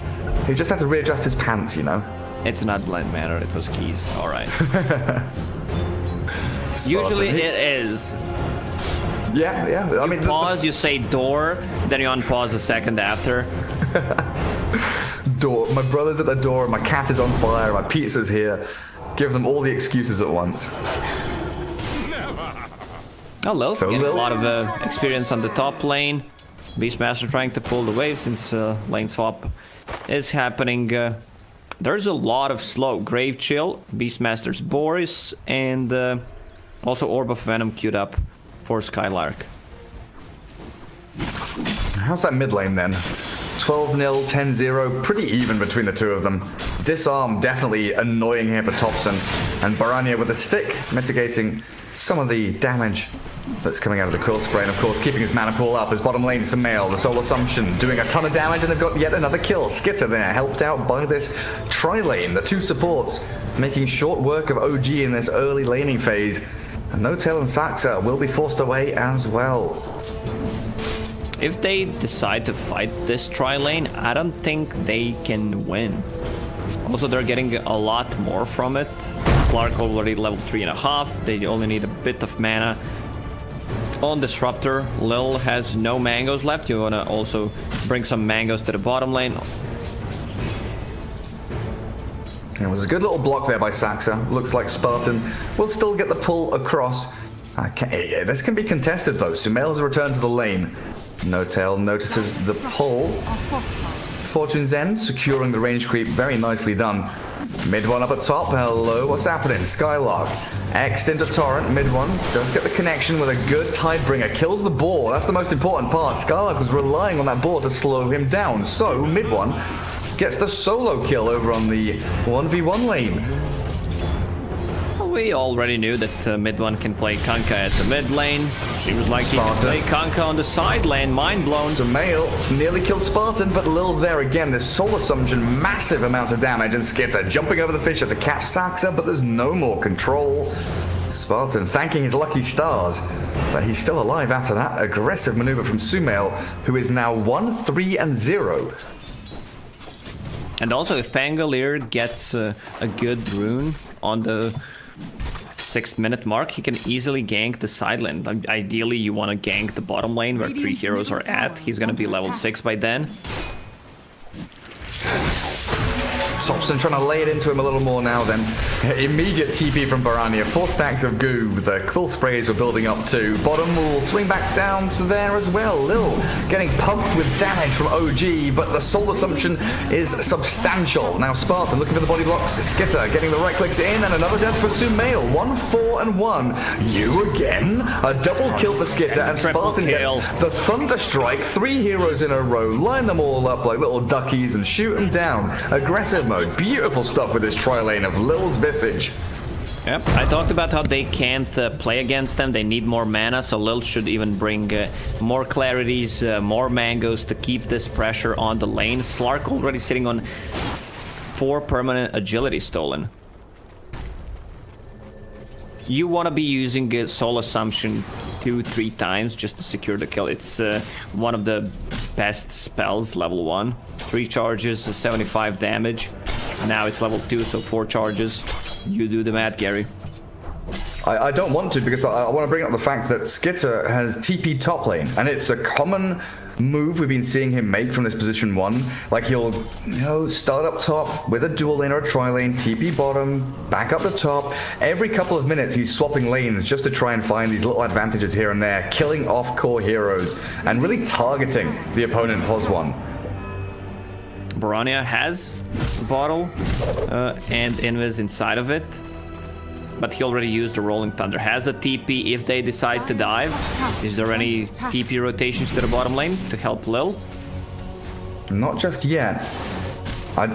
He just had to readjust his pants, you know. It's not blend manner, it was keys. Alright. Usually it is. Yeah. I mean, pause, you say door, then you unpause a second after. Door. My brother's at the door, my cat is on fire, my pizza's here. Give them all the excuses at once. Oh, Lil's So getting a Lil- lot of experience on the top lane. Beastmaster trying to pull the wave since lane swap is happening. There's a lot of slow. Grave Chill, Beastmaster's Boris, and also Orb of Venom queued up for SkyLark. How's that mid lane then? 12-0, 10-0, pretty even between the two of them. Disarm definitely annoying here for Topson, and BoraNija with a stick mitigating some of the damage that's coming out of the Quill Spray, and of course keeping his mana pool up. His bottom lane, SumaiL, the Soul Assumption, doing a ton of damage, and they've got yet another kill. Skiter there, helped out by this tri-lane. The two supports making short work of OG in this early laning phase. And NOtail and Saksa will be forced away as well. If they decide to fight this tri-lane, I don't think they can win. Also, they're getting a lot more from it. SkyLark already level 3.5. They only need a bit of mana. On Disruptor, Lil has no mangoes left. You want to also bring some mangoes to the bottom lane. It was a good little block there by Saksa. Looks like Spartan will still get the pull across. This can be contested though. SumaiL has returned to the lane. NOtail notices the pull. Fortune's End securing the range creep. Very nicely done. Mid one up at top. Hello, what's happening? SkyLark X'd into Torrent. Mid one does get the connection with a good Tidebringer. Kills the boar. That's the most important part. SkyLark was relying on that boar to slow him down. So mid one gets the solo kill over on the 1v1 lane. We already knew that mid one can play Kanka at the mid lane. Seems like he can play Kanka on the side lane. Mind blown. SumaiL nearly killed Spartan, but Lil's there again. This Soul Assumption, massive amounts of damage, and Skiter jumping over the fissure to catch Saksa, but there's no more control. Spartan thanking his lucky stars, but he's still alive after that aggressive maneuver from SumaiL, who is now 1-3-0. And also, if Pangolier gets a good rune on the 6-minute mark, he can easily gank the side lane. Ideally, you want to gank the bottom lane where 3 heroes are at. He's going to be level 6 by then. Topson trying to lay it into him a little more now then. Immediate TP from BoraNija. 4 stacks of goo. The Quill Sprays were building up too. Bottom will swing back down to there as well. Lil getting pumped with damage from OG, but the Soul Assumption is substantial. Now Spartan looking for the body blocks. Skiter getting the right clicks in, and another death for SumaiL. 1-4-1. You again. A double kill for Skiter, and Spartan gets the Thunderstrike. 3 heroes in a row. Line them all up like little duckies and shoot them down. Aggressive mode. Beautiful stuff with this tri-lane of Lil's Visage. Yep, I talked about how they can't play against them. They need more mana, so Lil should even bring more clarities, more mangoes to keep this pressure on the lane. SkyLark already sitting on 4 permanent agility stolen. You want to be using Soul Assumption 2-3 times just to secure the kill. It's one of the best spells, level 1. 3 charges, 75 damage. Now it's level 2, so 4 charges. You do the math, Gary. I don't want to, because I want to bring up the fact that Skiter has TP top lane, and it's a common move we've been seeing him make from this position 1. Like he'll, start up top with a dual lane or a tri-lane, TP bottom, back up the top. Every couple of minutes he's swapping lanes just to try and find these little advantages here and there, killing off core heroes and really targeting the opponent pos 1. BoraNija has the bottle and Invis inside of it. but he already used the Rolling Thunder. Has a TP if they decide to dive. Is there any TP rotations to the bottom lane to help Lil? Not just yet. I'm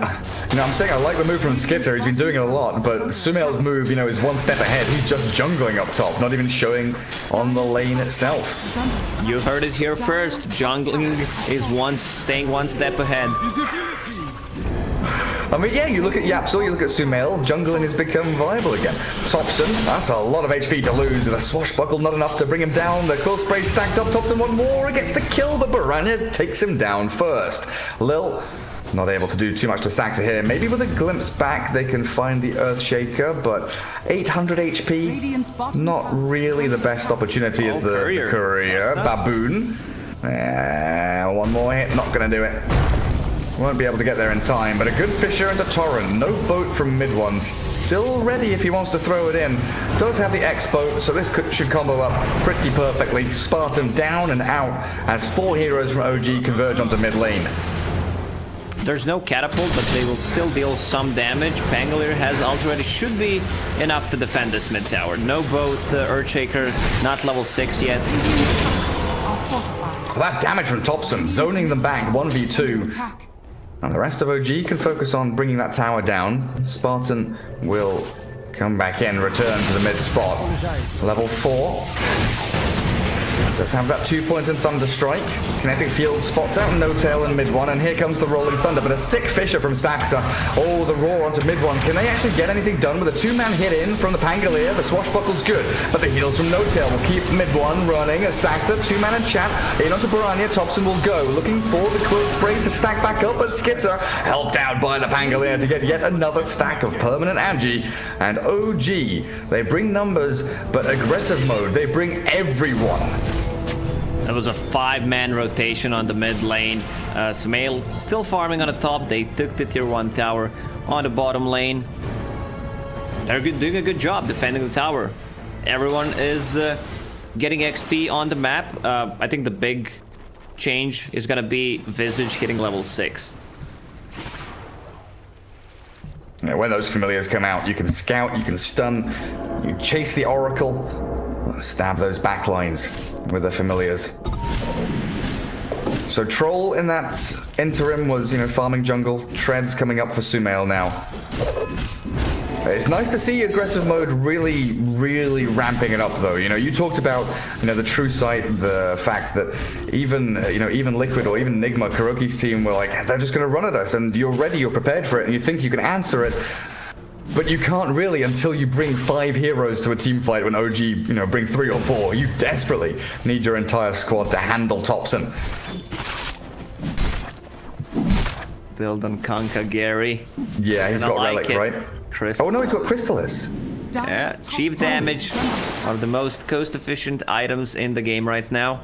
saying I like the move from Skiter. He's been doing it a lot, but SumaiL's move, is one step ahead. He's just jungling up top, not even showing on the lane itself. You heard it here first. Jungling is staying one step ahead. I mean, yeah, you look at Yapsel, you look at SumaiL, jungling has become viable again. Topson, that's a lot of HP to lose. The swashbuckle not enough to bring him down. The cold spray stacked up. Topson one more, gets the kill, but BoraNija takes him down first. Lil not able to do too much to Saksa here. Maybe with a glimpse back they can find the Earthshaker, but 800 HP, not really the best opportunity as the courier. Baboon. One more hit, not going to do it. Won't be able to get there in time, but a good Fisher into Torrent. No boat from mid one. Still ready if he wants to throw it in. Does have the X boat, so this should combo up pretty perfectly. Spartan down and out as 4 heroes from OG converge onto mid lane. There's no catapult, but they will still deal some damage. Pangolier has ult ready. Should be enough to defend this mid tower. No boat, Earthshaker, not level 6 yet. That damage from Topson, zoning them back 1v2. And the rest of OG can focus on bringing that tower down. Spartan will come back in, return to the mid spot. Level 4. Does have that 2 points in Thunderstrike. Kinetic Field spots out NOtail in mid one, and here comes the Rolling Thunder, but a sick Fisher from Saksa. Oh, the roar onto mid one. Can they actually get anything done with a 2-man hit in from the Pangolier? The swashbuckle's good, but the heals from NOtail will keep mid one running. As Saksa, 2-man and chat, in onto BoraNija. Topson will go, looking for the Quilt Spray to stack back up, but Skiter helped out by the Pangolier to get yet another stack of permanent Agi. And OG, they bring numbers, but aggressive mode, they bring everyone. That was a 5-man rotation on the mid lane. SumaiL still farming on the top. They took the tier 1 tower on the bottom lane. They're doing a good job defending the tower. Everyone is getting XP on the map. I think the big change is going to be Visage hitting level 6. Yeah, when those familiars come out, you can scout, you can stun, you chase the Oracle, stab those backlines with the familiars. So Troll in that interim was, farming jungle. Treads coming up for SumaiL now. It's nice to see aggressive mode really ramping it up, though. You talked about, the true sight, the fact that even Liquid or even Nigma, Kuroki's team were like, they're just going to run at us, and you're ready, you're prepared for it, and you think you can answer it. But you can't really until you bring 5 heroes to a team fight when OG, bring 3 or 4. You desperately need your entire squad to handle Topson. Build on Conka, Gary. Yeah, he's got Relic, right? Oh no, he's got Crystallis. Yeah, cheap damage. One of the most cost-efficient items in the game right now.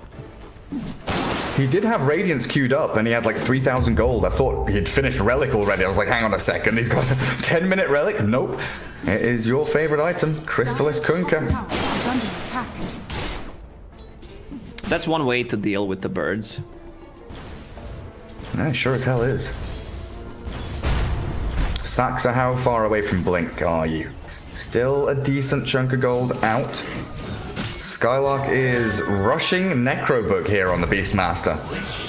He did have Radiance queued up, and he had like 3,000 gold. I thought he'd finished Relic already. I was like, hang on a second, he's got a 10-minute Relic? Nope. It is your favorite item, Crystallis Kunkka. That's one way to deal with the birds. Yeah, sure as hell is. Saksa, how far away from Blink are you? Still a decent chunk of gold out. SkyLark is rushing Necrobook here on the Beastmaster.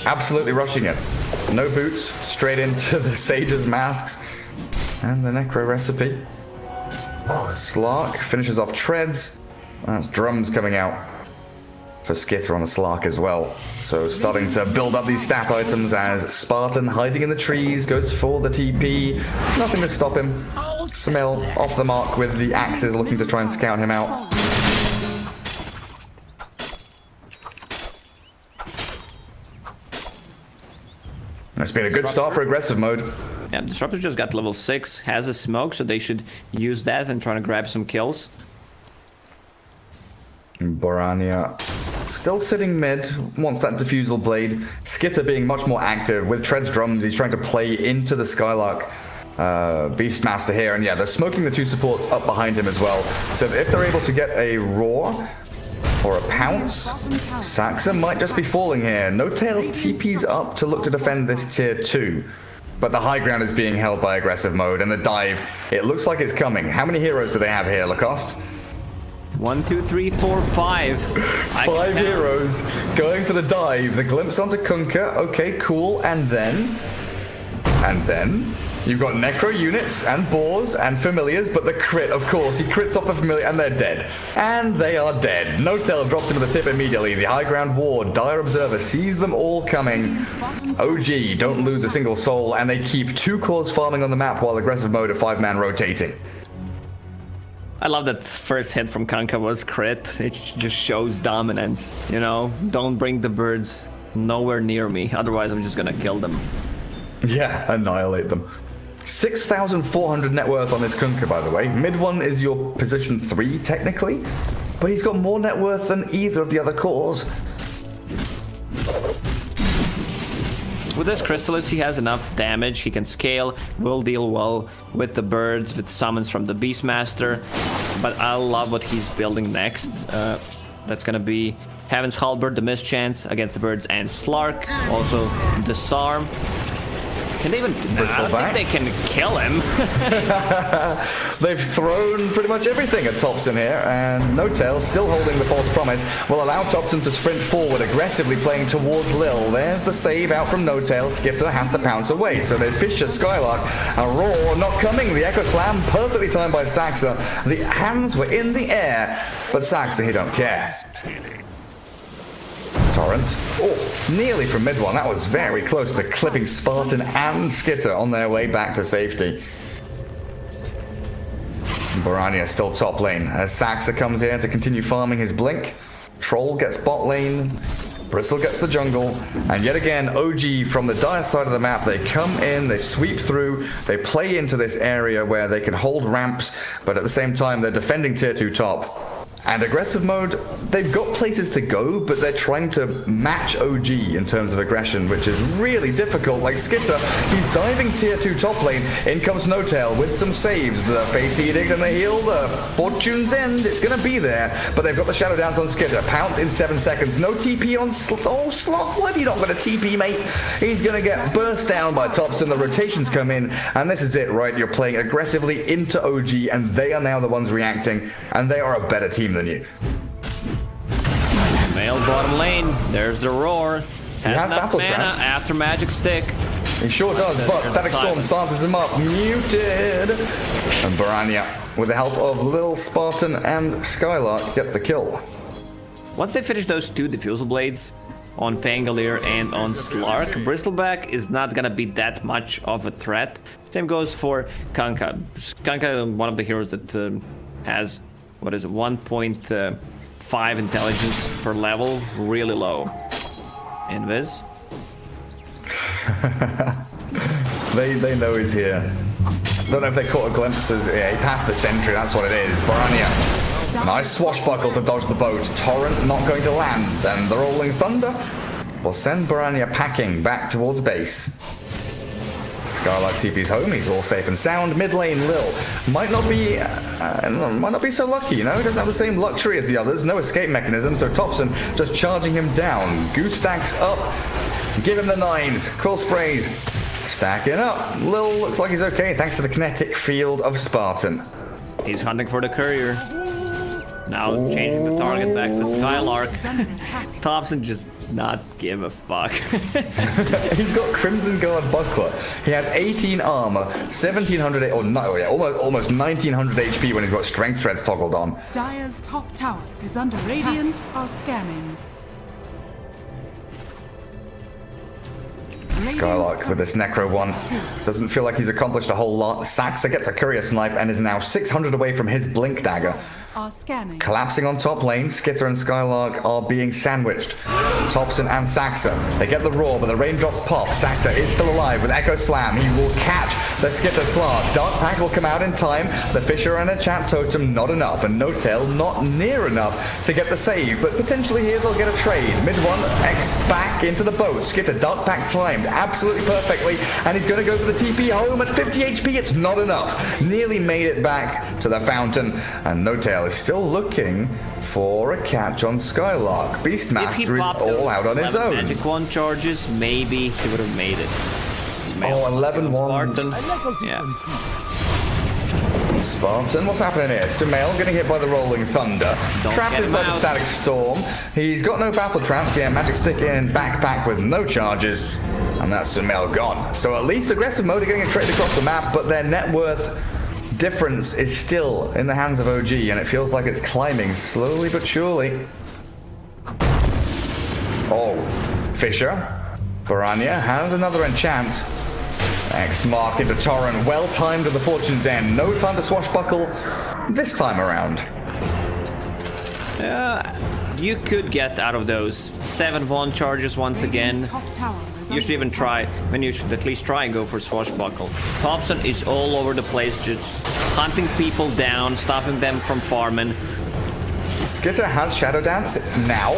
Absolutely rushing it. No boots, straight into the Sage's masks. And the Necro recipe. Slark finishes off Treads. That's drums coming out for Skiter on the Slark as well. So starting to build up these stat items as Spartan hiding in the trees goes for the TP. Nothing to stop him. SumaiL off the mark with the axes looking to try and scout him out. It's been a good start for aggressive mode. Yeah, Disruptor just got level 6, has a smoke, so they should use that and try to grab some kills. BoraNija still sitting mid, wants that Diffusal Blade. Skiter being much more active with Tread's drums. He's trying to play into the SkyLark Beastmaster here. And yeah, they're smoking the 2 supports up behind him as well. So if they're able to get a Roar or a Pounce, Saksa might just be falling here. NOtail TP's up to look to defend this tier 2. But the high ground is being held by aggressive mode, and the dive, it looks like it's coming. How many heroes do they have here, Lacoste? 1, 2, 3, 4, 5. 5 heroes going for the dive. The glimpse onto Kunkka. Okay, cool. And then you've got necro units and boars and familiars, but the crit, of course, he crits off the familiar and they're dead. And they are dead. NOtail drops into the tip immediately. The high ground ward, Dire Observer sees them all coming. OG don't lose a single soul, and they keep 2 cores farming on the map while aggressive mode of 5-man rotating. I love that first hit from Kunkka was crit. It just shows dominance, you know? Don't bring the birds nowhere near me, otherwise I'm just gonna kill them. Yeah, annihilate them. 6,400 net worth on this Kunkka, by the way. Mid one is your position 3, technically, but he's got more net worth than either of the other cores. With this Crystallis, he has enough damage. He can scale, will deal well with the birds, with summons from the Beastmaster. But I love what he's building next. That's gonna be Heaven's Halberd, the mischance against the birds, and SlarK. Also, Disarm. Can they even... I don't think they can kill him. They've thrown pretty much everything at Topson here, and NOtail, still holding the false promise, will allow Topson to sprint forward, aggressively playing towards Lil. There's the save out from NOtail. Skiter has to pounce away, so they Fisher SkyLark. A roar not coming. The Echo Slam perfectly timed by Saksa. The hands were in the air, but Saksa, he don't care. Torrent. Oh, nearly from mid one. That was very close to clipping Spartan and Skiter on their way back to safety. BoraNija still top lane as Saksa comes here to continue farming his blink. Troll gets bot lane. Bristle gets the jungle. And yet again, OG from the dire side of the map, they come in, they sweep through, they play into this area where they can hold ramps, but at the same time, they're defending tier 2 top. And aggressive mode, they've got places to go, but they're trying to match OG in terms of aggression, which is really difficult. Like Skiter, he's diving tier 2 top lane. In comes NOtail with some saves. The Fate's Edict and the heal, the Fortune's End, it's going to be there. But they've got the Shadow Dance on Skiter. Pounce in 7 seconds. No TP on Slot. Why have you not got a TP, mate? He's going to get burst down by Topson. The rotations come in, and this is it, right? You're playing aggressively into OG, and they are now the ones reacting, and they are a better team than you. Male bottom lane. There's the roar. Has battle mana traps after magic stick. He sure does, but Static Storm silences him up. Muted. And BoraNija, with the help of Lil Spartan and SkyLark, get the kill. Once they finish those 2 Diffusal Blades on Pangolier and on SlarK, Bristleback is not gonna be that much of a threat. Same goes for Kunkka. Kunkka, one of the heroes that has, what is it, 1.5 intelligence per level, really low. Invis. They know he's here. Don't know if they caught a glimpse as he passed the sentry, that's what it is. BoraNija. Nice swashbuckle to dodge the boat. Torrent not going to land. Then the Rolling Thunder will send BoraNija packing back towards base. SkyLark TP's home, he's all safe and sound. Mid lane Lil might not be so lucky, you know, he doesn't have the same luxury as the others, no escape mechanism, so Topson just charging him down. Goose stacks up, give him the 9s, quill sprays, stacking up. Lil looks like he's okay thanks to the kinetic field of Spartan. He's hunting for the courier. Now changing the target back to SkyLark. Topson just not give a fuck. He's got Crimson Guard Buckler. He has 18 armor, 1700, or no, yeah, almost 1900 HP when he's got Strength Threads toggled on. Dire's top tower is under attack. Radiant are scanning. SkyLark with this Necro one. Doesn't feel like he's accomplished a whole lot. Saksa gets a courier snipe and is now 600 away from his Blink Dagger. Collapsing on top lane, Skiter and SkyLark are being sandwiched. Topson and Saksa. They get the roar, but the raindrops pop. Saksa is still alive with Echo Slam. He will catch the Skiter SlarK. Dark Pact will come out in time. The Fisher and a Chat Totem not enough, and NOtail not near enough to get the save, but potentially here they'll get a trade. Mid one, X back into the boat. Skiter Dark Pact timed absolutely perfectly, and he's going to go for the TP home at 50 HP. It's not enough. Nearly made it back to the fountain, and NOtail is still looking for a catch on SkyLark. Beastmaster is all out on his own. Magic wand charges, maybe he would have made it. SumaiL. 11-1. Spartan. Yeah. Spartan, what's happening here? SumaiL getting hit by the Rolling Thunder. Trapped inside the Static Storm. He's got no battle trance. Yeah, Magic Stick in, backpack with no charges. And that's SumaiL gone. So at least aggressive mode are getting it traded across the map, but their net worth difference is still in the hands of OG, and it feels like it's climbing slowly but surely. Oh, Fisher. BoraNija has another enchant. X mark into Torrent, well timed at the Fortune's End. No time to swashbuckle this time around. You could get out of those 7-1 charges once again. You should even try, you should at least try and go for swashbuckle. Topson is all over the place, just hunting people down, stopping them from farming. Skiter has Shadow Dance now,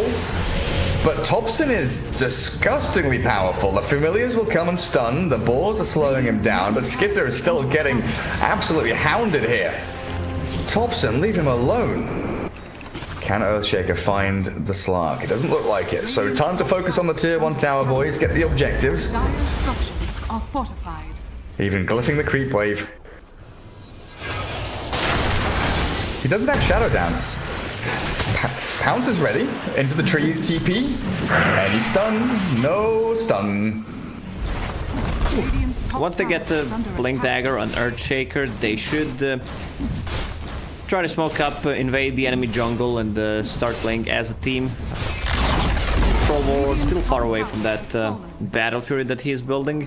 but Topson is disgustingly powerful. The familiars will come and stun, the boars are slowing him down, but Skiter is still getting absolutely hounded here. Topson, leave him alone. Can Earthshaker find the SkyLark? It doesn't look like it. So time to focus on the tier 1 tower, boys. Get the objectives. Dire structures are fortified. Even glyphing the creep wave. He doesn't have Shadow Dance. Pounce is ready. Into the trees, TP. Any stun? No stun. Once they get the Blink Dagger on Earthshaker, they should try to smoke up, invade the enemy jungle, and start playing as a team. WARLORD still far away from that Battle Fury that he is building.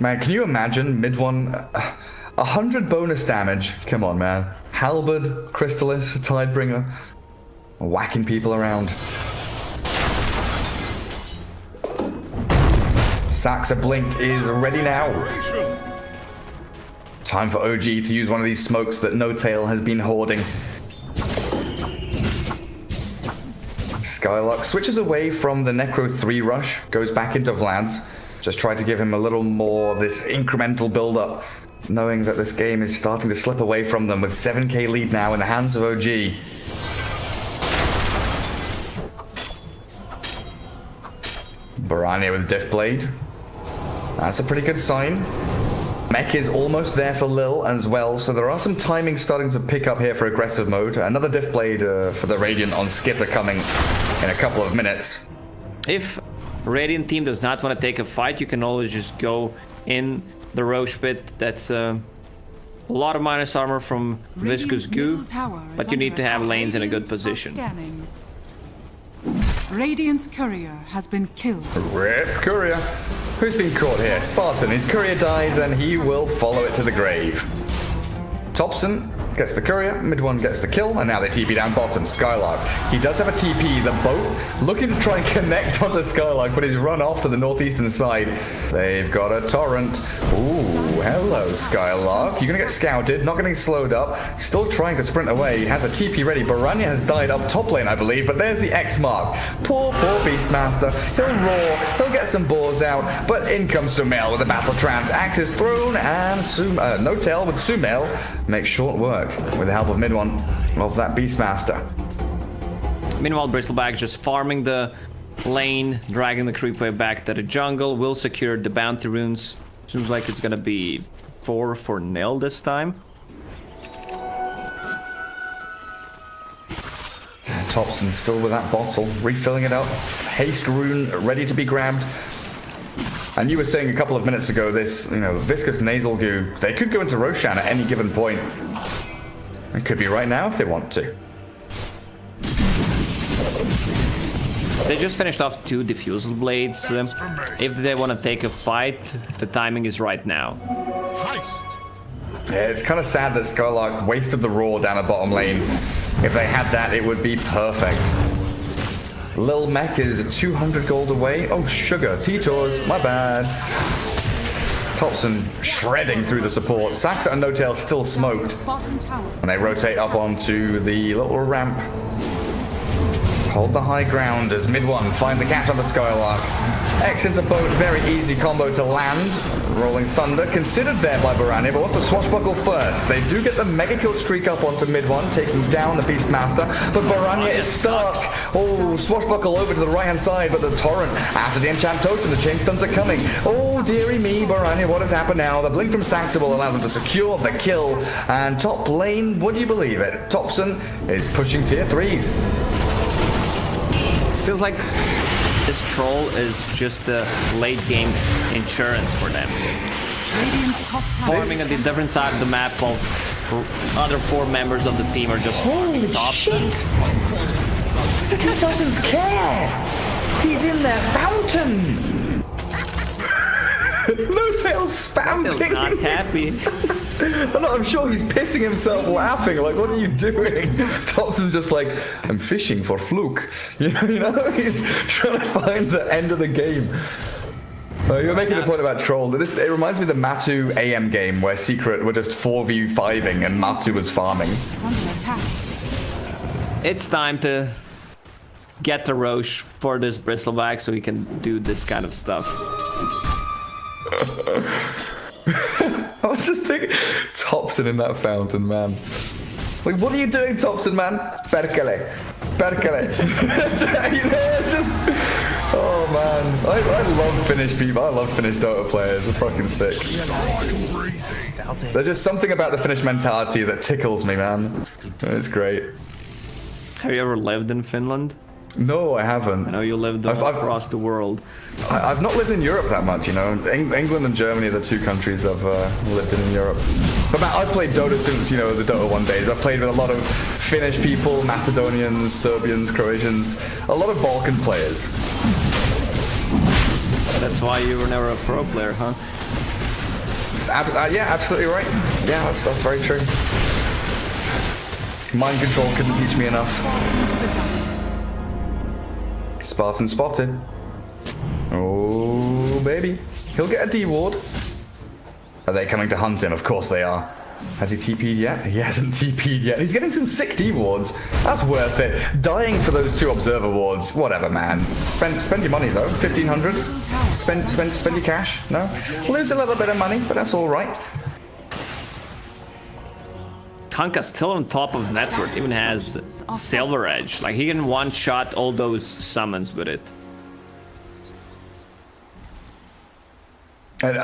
Man, can you imagine mid one? 100 bonus damage. Come on, man. Halberd, Crystalis, Tidebringer, whacking people around. Saksa Blink is ready now. Time for OG to use one of these smokes that NOtail has been hoarding. SkyLark switches away from the Necro 3 rush, goes back into Vlad's. Just try to give him a little more of this incremental build-up, knowing that this game is starting to slip away from them with 7k lead now in the hands of OG. BoraNija with Diff Blade. That's a pretty good sign. Mech is almost there for Lil as well, so there are some timings starting to pick up here for aggressive mode. Another Diff Blade for the Radiant on Skiter coming in a couple of minutes. If Radiant team does not want to take a fight, you can always just go in the Roche Pit. That's a lot of minus armor from Viscous Goo, but you need to have lanes in a good position. Radiant's courier has been killed. Rip courier. Who's been caught here? Spartan. His courier dies and he will follow it to the grave. Topson gets the courier, mid one gets the kill, and now they TP down bottom. SkyLark. He does have a TP. The boat looking to try and connect onto SkyLark, but he's run off to the northeastern side. They've got a torrent. Ooh, hello, SkyLark. You're gonna get scouted, not getting slowed up. Still trying to sprint away. He has a TP ready. BoraNija has died up top lane, I believe, but there's the X mark. Poor Beastmaster. He'll roar, he'll get some boars out, but in comes SumaiL with the battle trance. Axe is thrown, and NOtail with SumaiL makes short work with the help of mid one of that Beastmaster. Meanwhile, Bristleback just farming the lane, dragging the creep wave back to the jungle, will secure the bounty runes. Seems like it's gonna be 4 for nil this time. Topson still with that bottle, refilling it up. Haste rune ready to be grabbed. And you were saying a couple of minutes ago, this, viscous nasal goo, they could go into Roshan at any given point. It could be right now if they want to. They just finished off 2 diffusal blades. If they want to take a fight, the timing is right now. Yeah, it's kind of sad that SkyLark wasted the roar down a bottom lane. If they had that, it would be perfect. Lil Mech is 200 gold away. Oh, sugar. T-Tours. My bad. Topson shredding through the support. Saksa and NOtail still smoked. And they rotate up onto the little ramp. Hold the high ground as mid one find the catch on the SkyLark. X into boat. Very easy combo to land. Rolling Thunder, considered there by BoraNija, but wants to swashbuckle first. They do get the mega kill streak up onto mid one, taking down the Beastmaster, but BoraNija is stuck. Oh, swashbuckle over to the right-hand side, but the Torrent, after the enchant totem, the chain stuns are coming. Oh, dearie me, BoraNija, what has happened now? The blink from Saksa will allow them to secure the kill, and top lane, would you believe it? Topson is pushing tier 3s. Feels like this troll is just a late game insurance for them. Radiant's top tower. Farming at the different side of the map while other 4 members of the team are just Holy Topson. shit! Who doesn't care? He's in their fountain! NOtail spamming! He's not happy. I'm sure he's pissing himself laughing, like, what are you doing? Topson just like, I'm fishing for fluke. You know, he's trying to find the end of the game. You're making the point about troll. It reminds me of the Matu AM game where Secret were just 4v5ing and Matu was farming. Is under attack. It's time to get the Roche for this bristleback so we can do this kind of stuff. I was just thinking, Topson in that fountain, man. Like, what are you doing, Topson, man? Perkele. You know, it's just... Oh, man. I love Finnish people. I love Finnish Dota players. They're fucking sick. There's just something about the Finnish mentality that tickles me, man. It's great. Have you ever lived in Finland? No, I haven't. I know you lived across the world. I've not lived in Europe that much, you know. England and Germany are the 2 countries I've lived in Europe. But man, I've played Dota since, you know, the Dota 1 days. I've played with a lot of Finnish people, Macedonians, Serbians, Croatians, a lot of Balkan players. That's why you were never a pro player, huh? Yeah, absolutely right. Yeah, that's very true. Mind control couldn't teach me enough. Spartan spotted. Oh, baby. He'll get a D ward. Are they coming to hunt him? Of course they are. Has he TP'd yet? He hasn't TP'd yet. He's getting some sick D wards. That's worth it. Dying for those 2 observer wards. Whatever, man. Spend your money, though. 1,500. Spend your cash. No? Lose a little bit of money, but that's all right. Kanka's still on top of network, even has Silver Edge. Like, he can one-shot all those summons with it. And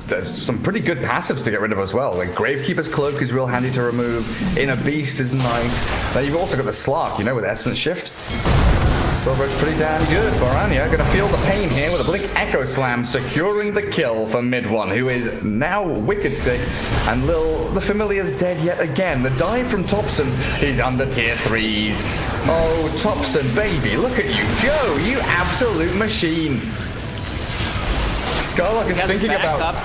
there's some pretty good passives to get rid of as well. Like Gravekeeper's Cloak is real handy to remove. Inner Beast is nice. Then you've also got the Slark, you know, with Essence Shift. Silver's pretty damn good. BoraNija gonna feel the pain here with a Blink Echo Slam, securing the kill for mid one, who is now wicked sick. And Lil, the Familiar's dead yet again. The dive from Topson is under tier 3s. Oh, Topson, baby, look at you go, you absolute machine. SkyLark is thinking about...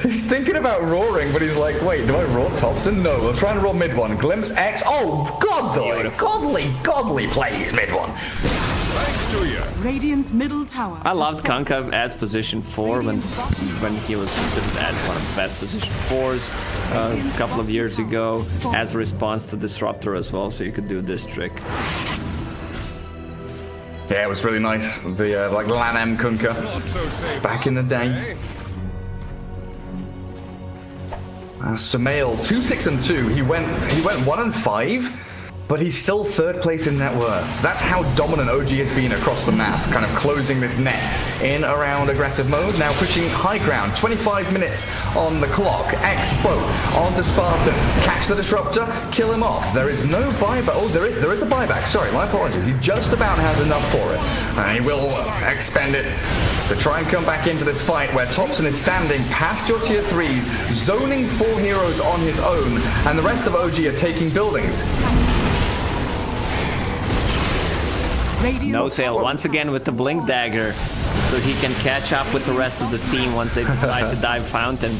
He's thinking about roaring, but he's like, wait, do I roar Topson? No, we'll try and roar mid one. Glimpse X. Oh, godly plays mid one. Thanks to you. Radiant's middle tower. I loved Kanka as position 4 when he was considered as one of the best position 4s a couple of years ago as a response to Disruptor as well, so you could do this trick. Yeah, it was really nice. The like LAN-M Kunkka back in the day. SumaiL 2-6-2. He went 1-5, but he's still 3rd place in net worth. That's how dominant OG has been across the map, kind of closing this net in around aggressive mode. Now pushing high ground, 25 minutes on the clock. X boat onto Spartan, catch the Disruptor, kill him off. There is no buyback. Oh, there is a buyback. Sorry, my apologies. He just about has enough for it, and he will expend it to try and come back into this fight where Topson is standing past your tier 3s, zoning 4 heroes on his own, and the rest of OG are taking buildings. NOtail once again with the Blink Dagger, so he can catch up with the rest of the team once they decide to dive Fountain.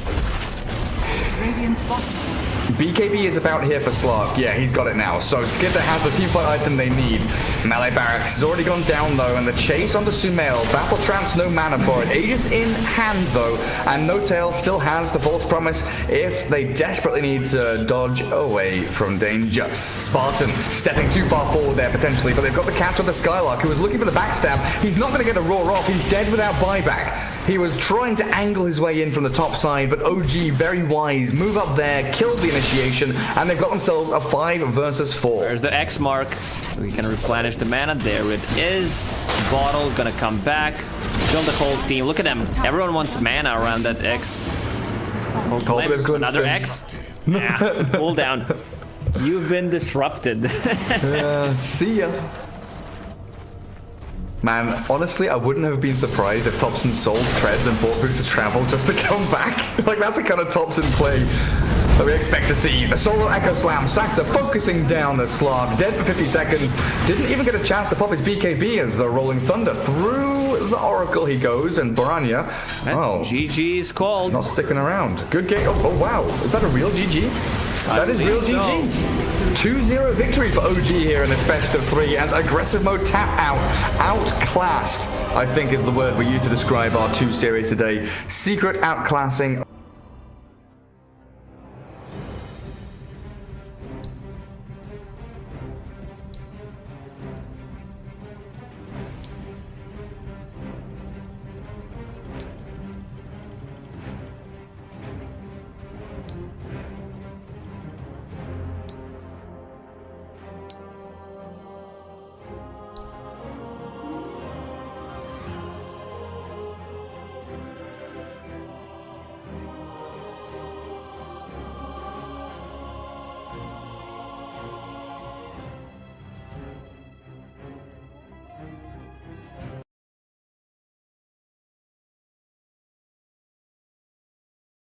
BKB is about here for SkyLark. Yeah, he's got it now. So Skiter has the teamfight item they need. Melee Barracks has already gone down though, and the chase onto SumaiL. Battle Trance, no mana for it. Aegis in hand though, and NOtail still has the False Promise if they desperately need to dodge away from danger. Spartan stepping too far forward there potentially, but they've got the catch on the SkyLark, who was looking for the backstab. He's not going to get a roar off. He's dead without buyback. He was trying to angle his way in from the top side, but OG, very wise, move up there, killed the initiation, and they've got themselves a 5 versus 4. There's the X mark. We can replenish the mana. There it is. Bottle gonna come back. Kill the whole team. Look at them. Everyone wants mana around that X. Another X. Yeah, pull down. You've been disrupted. See ya. Man, honestly, I wouldn't have been surprised if Topson sold treads and bought boots of travel just to come back. Like, that's the kind of Topson play that we expect to see. The solo Echo Slam, Saksa focusing down the SkyLark, dead for 50 seconds. Didn't even get a chance to pop his BKB as the Rolling Thunder. Through the Oracle he goes, and BoraNija, oh, GG's called. not sticking around. Good game. Oh, wow. Is that a real GG? That is real GG. 2-0 victory for OG here in this best of 3 as aggressive mode tap out. Outclassed, I think is the word we use to describe our 2 series today. Secret outclassing.